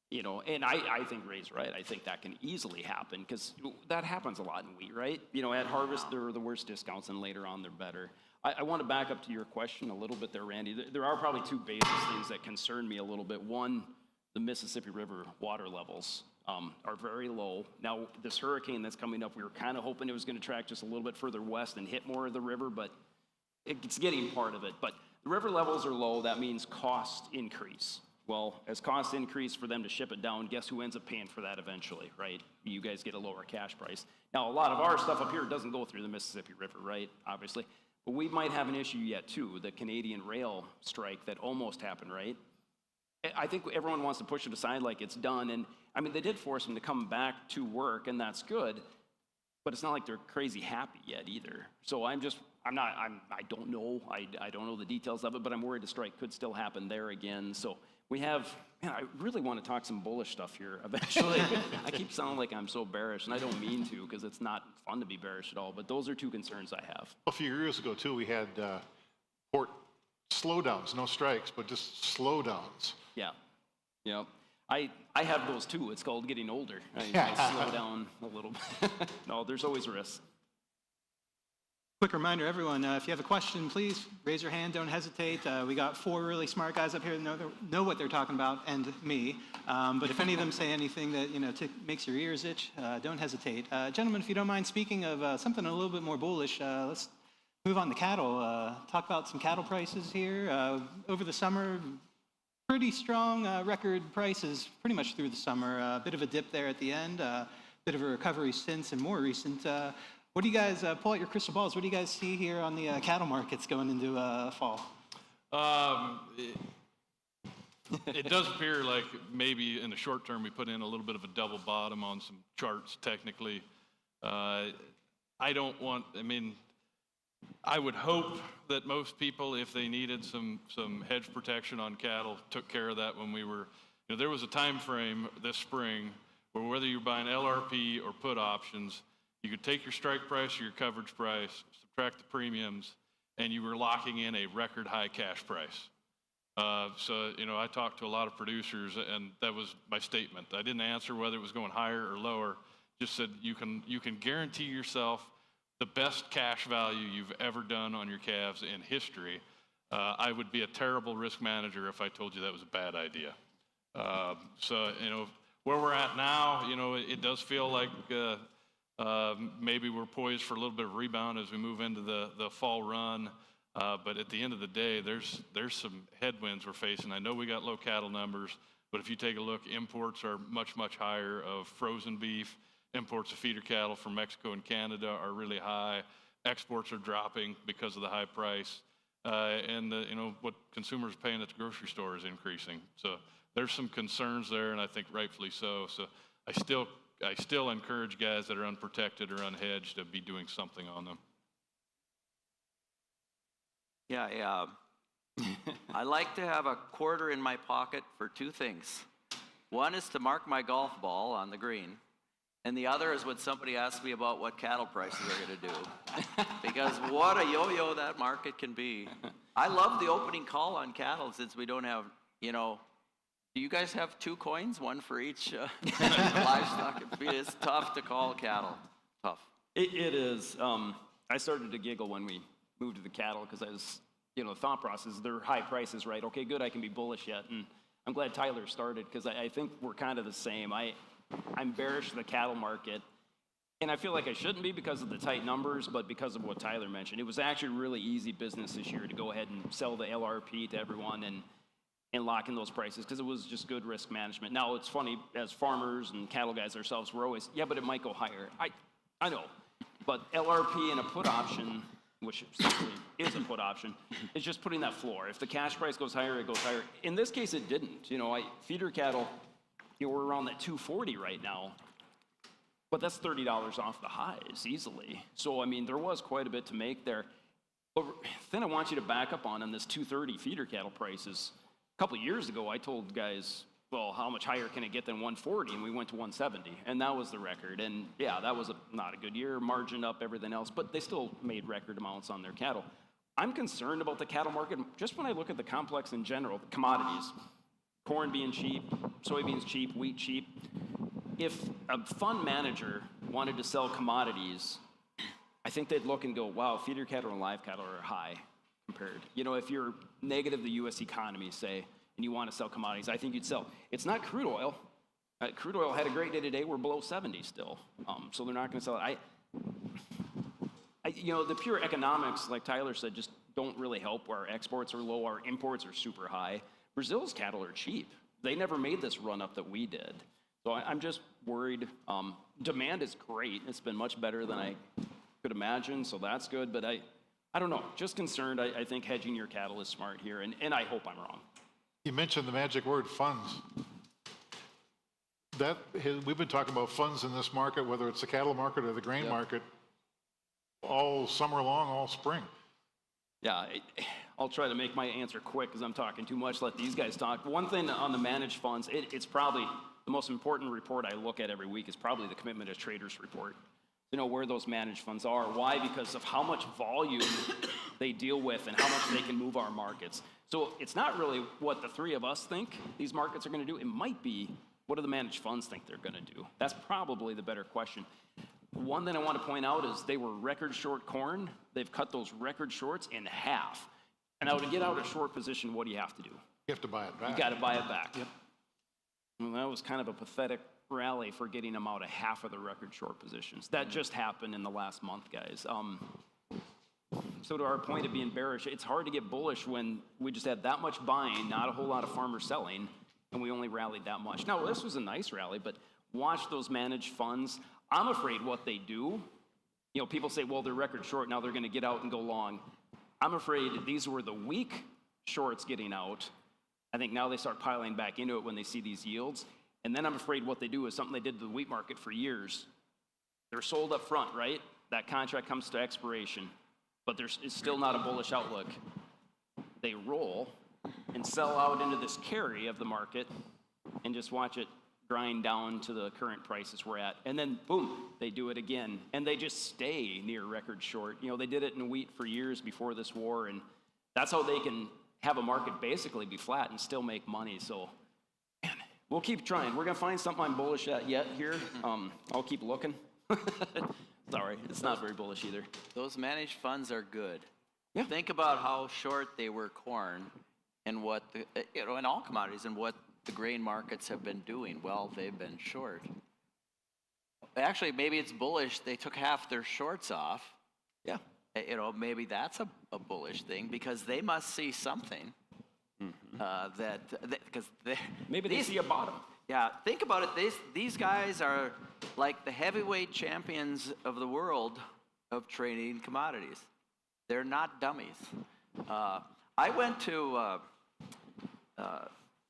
you know, and I think Ray's right. I think that can easily happen because that happens a lot in wheat, right? You know, at harvest they're the worst discounts, and later on they're better. I want to back up to your question a little bit there, Randy. There are probably two basic things that concern me a little bit. One, the Mississippi River water levels are very low. Now, this hurricane that's coming up, we were kind of hoping it was going to track just a little bit further west and hit more of the river, but it's getting part of it. But the river levels are low. That means costs increase. Well, as costs increase for them to ship it down, guess who ends up paying for that eventually, right? You guys get a lower cash price. Now, a lot of our stuff up here doesn't go through the Mississippi River, right? Obviously. But we might have an issue yet, too, the Canadian rail strike that almost happened, right? I think everyone wants to push it aside like it's done. And I mean, they did force them to come back to work, and that's good. But it's not like they're crazy happy yet either. So I don't know. I don't know the details of it, but I'm worried the strike could still happen there again. So we have, man, I really want to talk some bullish stuff here eventually. I keep sounding like I'm so bearish, and I don't mean to, because it's not fun to be bearish at all. But those are two concerns I have. A few years ago, too, we had port slowdowns, no strikes, but just slowdowns. Yeah. I have those too. It's called getting older. I slow down a little bit. No, there's always risks. Quick reminder, everyone, if you have a question, please raise your hand. Don't hesitate. We got 4 really smart guys up here that know what they're talking about, and me. But if any of them say anything that makes your ears itch, don't hesitate. Gentlemen, if you don't mind speaking of something a little bit more bullish, let's move on to cattle. Talk about some cattle prices here. Over the summer, pretty strong record prices pretty much through the summer. A bit of a dip there at the end, a bit of a recovery since, and more recent. What do you guys, pull out your crystal balls, what do you guys see here on the cattle markets going into fall? It does appear like maybe in the short term we put in a little bit of a double bottom on some charts technically. I would hope that most people, if they needed some hedge protection on cattle, took care of that when we were, there was a time frame this spring where whether you're buying LRP or put options, you could take your strike price or your coverage price, subtract the premiums, and you were locking in a record high cash price. So I talked to a lot of producers, and that was my statement. I didn't answer whether it was going higher or lower, just said you can guarantee yourself the best cash value you've ever done on your calves in history. I would be a terrible risk manager if I told you that was a bad idea. So where we're at now, it does feel like maybe we're poised for a little bit of rebound as we move into the fall run. But at the end of the day, there's some headwinds we're facing. I know we got low cattle numbers, but if you take a look, imports are much, much higher of frozen beef. Imports of feeder cattle from Mexico and Canada are really high. Exports are dropping because of the high price. And what consumers are paying at the grocery store is increasing. So there's some concerns there, and I think rightfully so. So I still encourage guys that are unprotected or unhedged to be doing something on them. Yeah, I like to have a quarter in my pocket for 2 things. One is to mark my golf ball on the green, and the other is when somebody asks me about what cattle prices are going to do. Because what a yo-yo that market can be. I love the opening call on cattle since we don't have, do you guys have 2 coins, one for each livestock? It's tough to call cattle. Tough. It is. I started to giggle when we moved to the cattle because I was, the thought process, they're high prices, right? Okay, good, I can be bullish yet. And I'm glad Tyler started because I think we're kind of the same. I'm bearish the cattle market. And I feel like I shouldn't be because of the tight numbers, but because of what Tyler mentioned. It was actually really easy business this year to go ahead and sell the LRP to everyone and lock in those prices because it was just good risk management. Now, it's funny, as farmers and cattle guys ourselves, we're always, but it might go higher. I know, but LRP and a put option, which essentially is a put option, is just putting that floor. If the cash price goes higher, it goes higher. In this case, it didn't. Feeder cattle, we're around that 240 right now, but that's $30 off the highs easily. So, there was quite a bit to make there. But then I want you to back up on this 230 feeder cattle prices. A couple of years ago, I told guys, well, how much higher can it get than 140? And we went to 170, and that was the record. And yeah, that was not a good year, margin up, everything else, but they still made record amounts on their cattle. I'm concerned about the cattle market just when I look at the complex in general, the commodities, corn being cheap, soybeans cheap, wheat cheap. If a fund manager wanted to sell commodities, I think they'd look and go, wow, feeder cattle and live cattle are high compared. If you're negative the U.S. economy, say, and you want to sell commodities, I think you'd sell. It's not crude oil. Crude oil had a great day today. We're below 70 still. So they're not going to sell it. The pure economics, like Tyler said, just don't really help where our exports are low, our imports are super high. Brazil's cattle are cheap. They never made this run up that we did. So I'm just worried. Demand is great. It's been much better than I could imagine, so that's good. But I don't know, just concerned. I think hedging your cattle is smart here, and I hope I'm wrong. You mentioned the magic word, funds. We've been talking about funds in this market, whether it's the cattle market or the grain market, all summer long, all spring. Yeah, I'll try to make my answer quick because I'm talking too much. Let these guys talk. One thing on the managed funds, it's probably the most important report I look at every week is probably the Commitment of Traders report. to know where those managed funds are. Why? Because of how much volume they deal with and how much they can move our markets. So it's not really what the three of us think these markets are going to do. It might be, what do the managed funds think they're going to do? That's probably the better question. One thing I want to point out is they were record short corn. They've cut those record shorts in half. And now to get out of short position, what do you have to do? You have to buy it back. You got to buy it back. Yep. Well, that was kind of a pathetic rally for getting them out of half of the record short positions. That just happened in the last month, guys. So to our point of being bearish, it's hard to get bullish when we just had that much buying, not a whole lot of farmers selling, and we only rallied that much. Now, this was a nice rally, but watch those managed funds. I'm afraid what they do, you know, people say, well, they're record short, now they're going to get out and go long. I'm afraid these were the weak shorts getting out. I think now they start piling back into it when they see these yields. And then I'm afraid what they do is something they did to the wheat market for years. They're sold up front, right? That contract comes to expiration, but it's still not a bullish outlook. They roll and sell out into this carry of the market and just watch it grind down to the current prices we're at. And then, boom, they do it again. And they just stay near record short. You know, they did it in wheat for years before this war, and that's how they can have a market basically be flat and still make money. So, man, we'll keep trying. We're going to find something I'm bullish at yet here. I'll keep looking. Sorry, it's not very bullish either. Those managed funds are good. Yeah. Think about how short they were corn and what, in all commodities and what the grain markets have been doing. Well, they've been short. Actually, maybe it's bullish. They took half their shorts off. Yeah. Maybe that's a bullish thing because they must see something because maybe they see a bottom. Yeah, think about it. These guys are like the heavyweight champions of the world of trading commodities. They're not dummies. I went to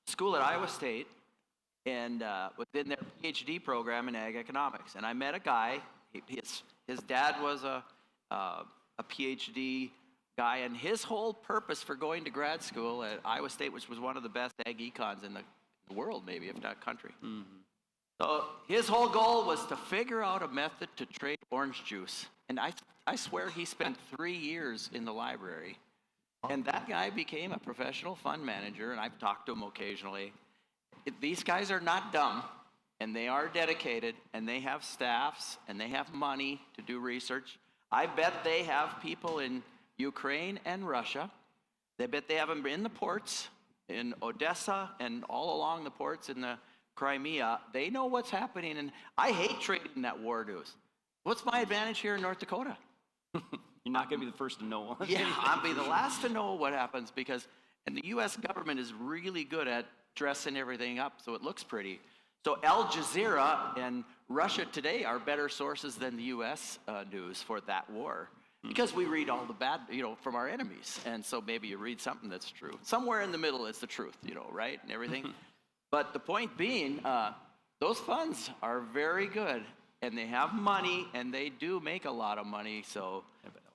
school at Iowa State and within their PhD program in ag economics, and I met a guy. His dad was a PhD guy, and his whole purpose for going to grad school at Iowa State, which was one of the best ag econs in the world, maybe, if not country. Mm-hmm. So his whole goal was to figure out a method to trade orange juice. And I swear he spent 3 years in the library. And that guy became a professional fund manager, and I've talked to him occasionally. These guys are not dumb, and they are dedicated, and they have staffs, and they have money to do research. I bet they have people in Ukraine and Russia. They bet they have them in the ports, in Odessa, and all along the ports in the Crimea. They know what's happening, and I hate trading that war news. What's my advantage here in North Dakota? You're not going to be the first to know. Yeah, I'll be the last to know what happens and the U.S. government is really good at dressing everything up so it looks pretty. So Al Jazeera and Russia Today are better sources than the U.S. News for that war because we read all the bad, from our enemies. And so maybe you read something that's true. Somewhere in the middle is the truth, right, and everything. But the point being, those funds are very good, and they have money, and they do make a lot of money, so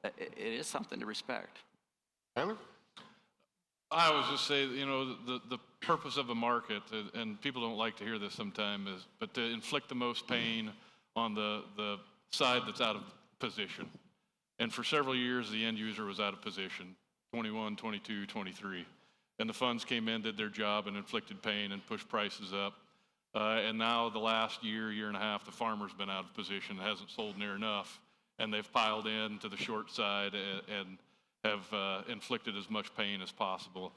it is something to respect. Tyler? I always just say, the purpose of a market, and people don't like to hear this sometimes, but to inflict the most pain on the side that's out of position. And for several years, the end user was out of position, 21, 22, 23. And the funds came in, did their job, and inflicted pain and pushed prices up. And now the last year and a half, the farmer's been out of position, hasn't sold near enough, and they've piled in to the short side and have inflicted as much pain as possible.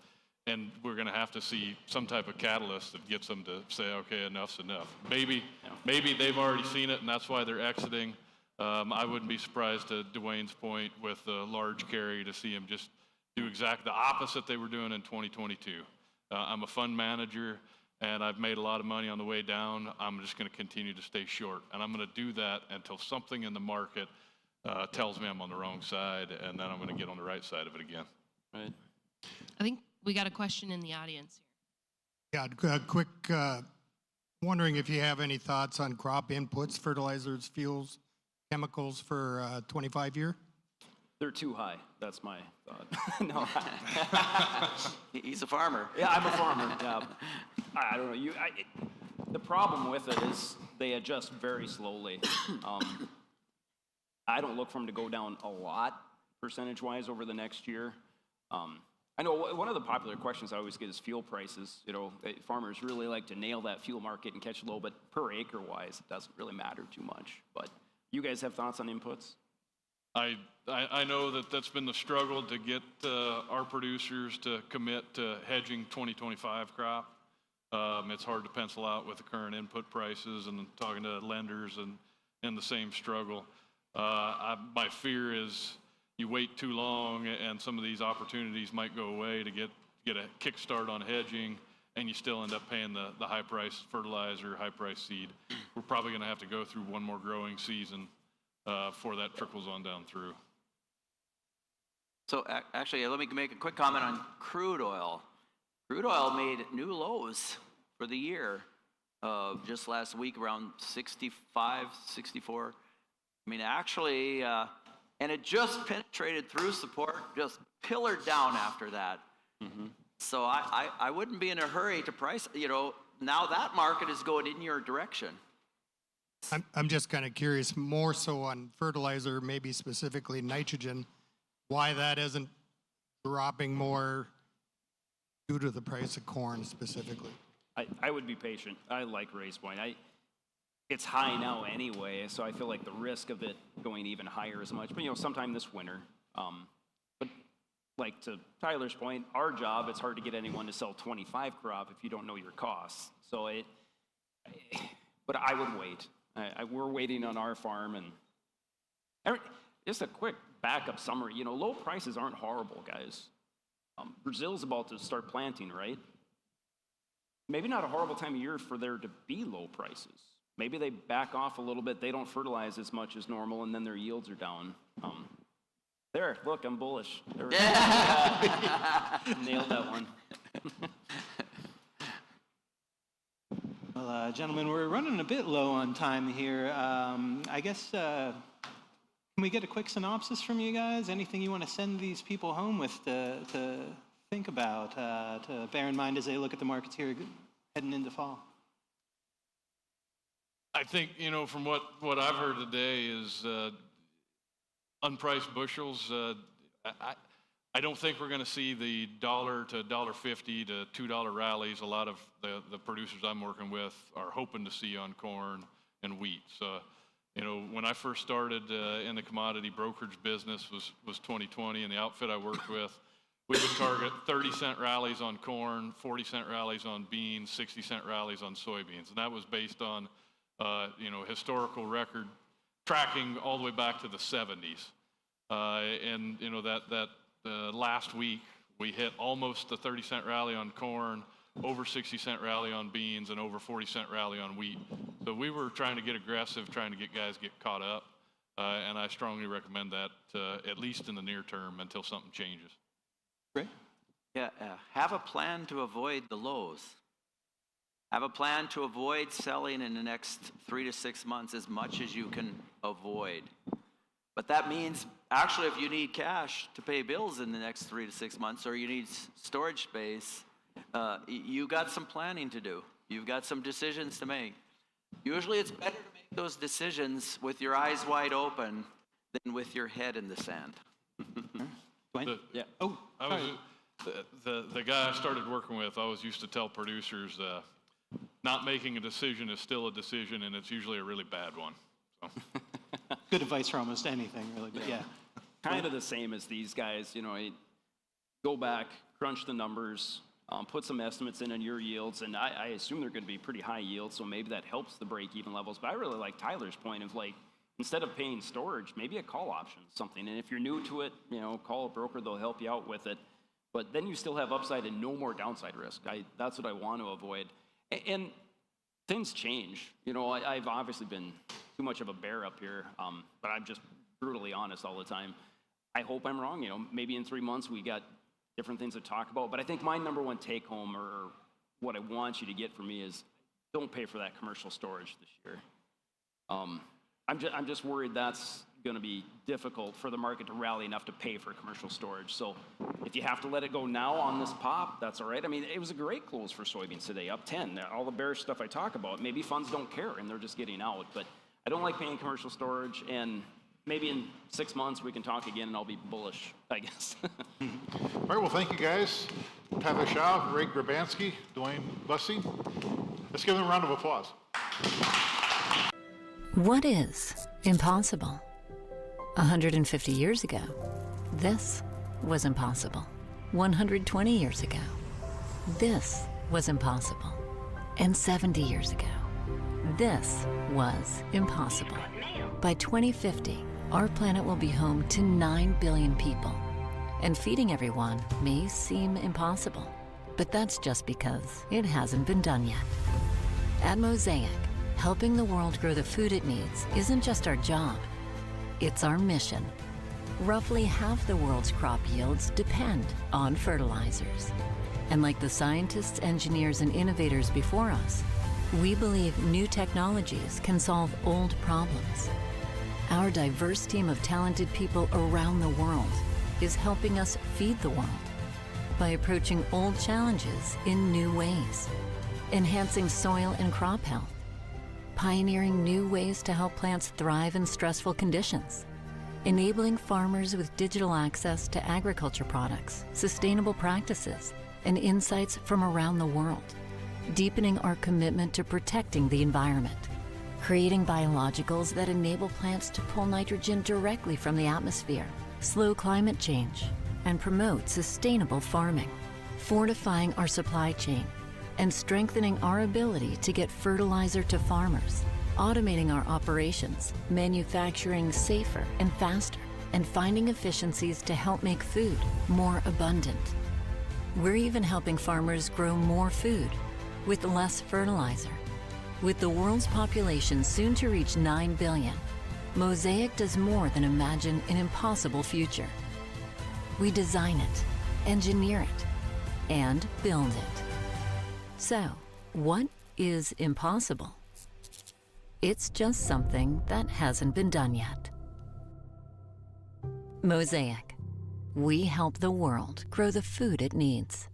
And we're going to have to see some type of catalyst that gets them to say, okay, enough's enough. Maybe they've already seen it, and that's why they're exiting. I wouldn't be surprised, to DuWayne's point, with the large carry, to see them just do exactly the opposite they were doing in 2022. I'm a fund manager, and I've made a lot of money on the way down. I'm just going to continue to stay short, and I'm going to do that until something in the market tells me I'm on the wrong side, and then I'm going to get on the right side of it again. Right. I think we got a question in the audience here. Yeah, quick, wondering if you have any thoughts on crop inputs, fertilizers, fuels, chemicals for 25-year? They're too high. That's my thought. No. He's a farmer. Yeah, I'm a farmer. Yeah. I don't know. The problem with it is they adjust very slowly. I don't look for them to go down a lot percentage-wise over the next year. I know one of the popular questions I always get is fuel prices. You know, farmers really like to nail that fuel market and catch a low, but per acre-wise, it doesn't really matter too much. But you guys have thoughts on inputs? I know that that's been the struggle to get our producers to commit to hedging 2025 crop. It's hard to pencil out with the current input prices, and talking to lenders and the same struggle. My fear is you wait too long and some of these opportunities might go away to get a kickstart on hedging, and you still end up paying the high price fertilizer, high price seed. We're probably going to have to go through one more growing season before that trickles on down through. So actually, let me make a quick comment on crude oil. Crude oil made new lows for the year. Just last week, around 65, 64. I mean, actually, and it just penetrated through support, just pillared down after that. So I wouldn't be in a hurry to price, you know, now that market is going in your direction. I'm just kind of curious, more so on fertilizer, maybe specifically nitrogen, why that isn't dropping more due to the price of corn specifically. I would be patient. I like Ray's point. It's high now anyway, so I feel like the risk of it going even higher is much. But, you know, sometime this winter. But like to Tyler's point, our job, it's hard to get anyone to sell 25 crop if you don't know your costs. So but I would wait. We're waiting on our farm, and just a quick backup summary. You know, low prices aren't horrible, guys. Brazil's about to start planting, right? Maybe not a horrible time of year for there to be low prices. Maybe they back off a little bit, they don't fertilize as much as normal, and then their yields are down. There, look, I'm bullish. Nailed that one. Well, gentlemen, we're running a bit low on time here. I guess, can we get a quick synopsis from you guys? Anything you want to send these people home with to think about, to bear in mind as they look at the markets here heading into fall? I think, you know, from what I've heard today is unpriced bushels. I don't think we're going to see the $1 to $1.50 to $2 rallies a lot of the producers I'm working with are hoping to see on corn and wheat. So, you know, when I first started in the commodity brokerage business was 2020, and the outfit I worked with, we would target 30-cent rallies on corn, 40-cent rallies on beans, 60-cent rallies on soybeans. And that was based on you know, historical record tracking all the way back to the 70s. And, you know, that last week we hit almost a 30-cent rally on corn, over 60-cent rally on beans, and over 40-cent rally on wheat. So we were trying to get aggressive, trying to get guys get caught up. And I strongly recommend that at least in the near term until something changes. Great. Yeah, have a plan to avoid the lows. Have a plan to avoid selling in the next 3 to 6 months as much as you can avoid. But that means, actually, if you need cash to pay bills in the next 3 to 6 months, or you need storage space, you got some planning to do. You've got some decisions to make. Usually it's better to make those decisions with your eyes wide open than with your head in the sand. DuWayne? Yeah. Oh, sorry. The guy I started working with always used to tell producers, not making a decision is still a decision, and it's usually a really bad one. So. Good advice for almost anything, really, but yeah. Kind of the same as these guys, you know, go back, crunch the numbers, put some estimates in on your yields, and I assume they're going to be pretty high yields, so maybe that helps the break-even levels. But I really like Tyler's point of, like, instead of paying storage, maybe a call option, something. And if you're new to it, you know, call a broker, they'll help you out with it. But then you still have upside and no more downside risk. That's what I want to avoid. And things change. You know, I've obviously been too much of a bear up here, but I'm just brutally honest all the time. I hope I'm wrong. You know, maybe in 3 months we got different things to talk about. But I think my number one take home, or what I want you to get from me, is don't pay for that commercial storage this year. I'm just worried that's going to be difficult for the market to rally enough to pay for commercial storage. So if you have to let it go now on this pop, that's all right. I mean, it was a great close for soybeans today, up 10. All the bearish stuff I talk about, maybe funds don't care and they're just getting out. But I don't like paying commercial storage, and maybe in 6 months we can talk again and I'll be bullish, I guess. All right, well, thank you guys. Tyler Schau, Ray Grabanski, DuWayne Bosse. Let's give them a round of applause. What is impossible? 150 years ago, this was impossible. 120 years ago, this was impossible. And 70 years ago, this was impossible. By 2050, our planet will be home to 9 billion people. And feeding everyone may seem impossible, but that's just because it hasn't been done yet. At Mosaic, helping the world grow the food it needs isn't just our job, it's our mission. Roughly half the world's crop yields depend on fertilizers. And like the scientists, engineers, and innovators before us, we believe new technologies can solve old problems. Our diverse team of talented people around the world is helping us feed the world by approaching old challenges in new ways, enhancing soil and crop health, pioneering new ways to help plants thrive in stressful conditions, enabling farmers with digital access to agriculture products, sustainable practices, and insights from around the world, deepening our commitment to protecting the environment, creating biologicals that enable plants to pull nitrogen directly from the atmosphere, slow climate change, and promote sustainable farming, fortifying our supply chain, and strengthening our ability to get fertilizer to farmers, automating our operations, manufacturing safer and faster, and finding efficiencies to help make food more abundant. We're even helping farmers grow more food with less fertilizer. With the world's population soon to reach 9 billion, Mosaic does more than imagine an impossible future. We design it, engineer it, and build it. So, what is impossible? It's just something that hasn't been done yet. Mosaic. We help the world grow the food it needs.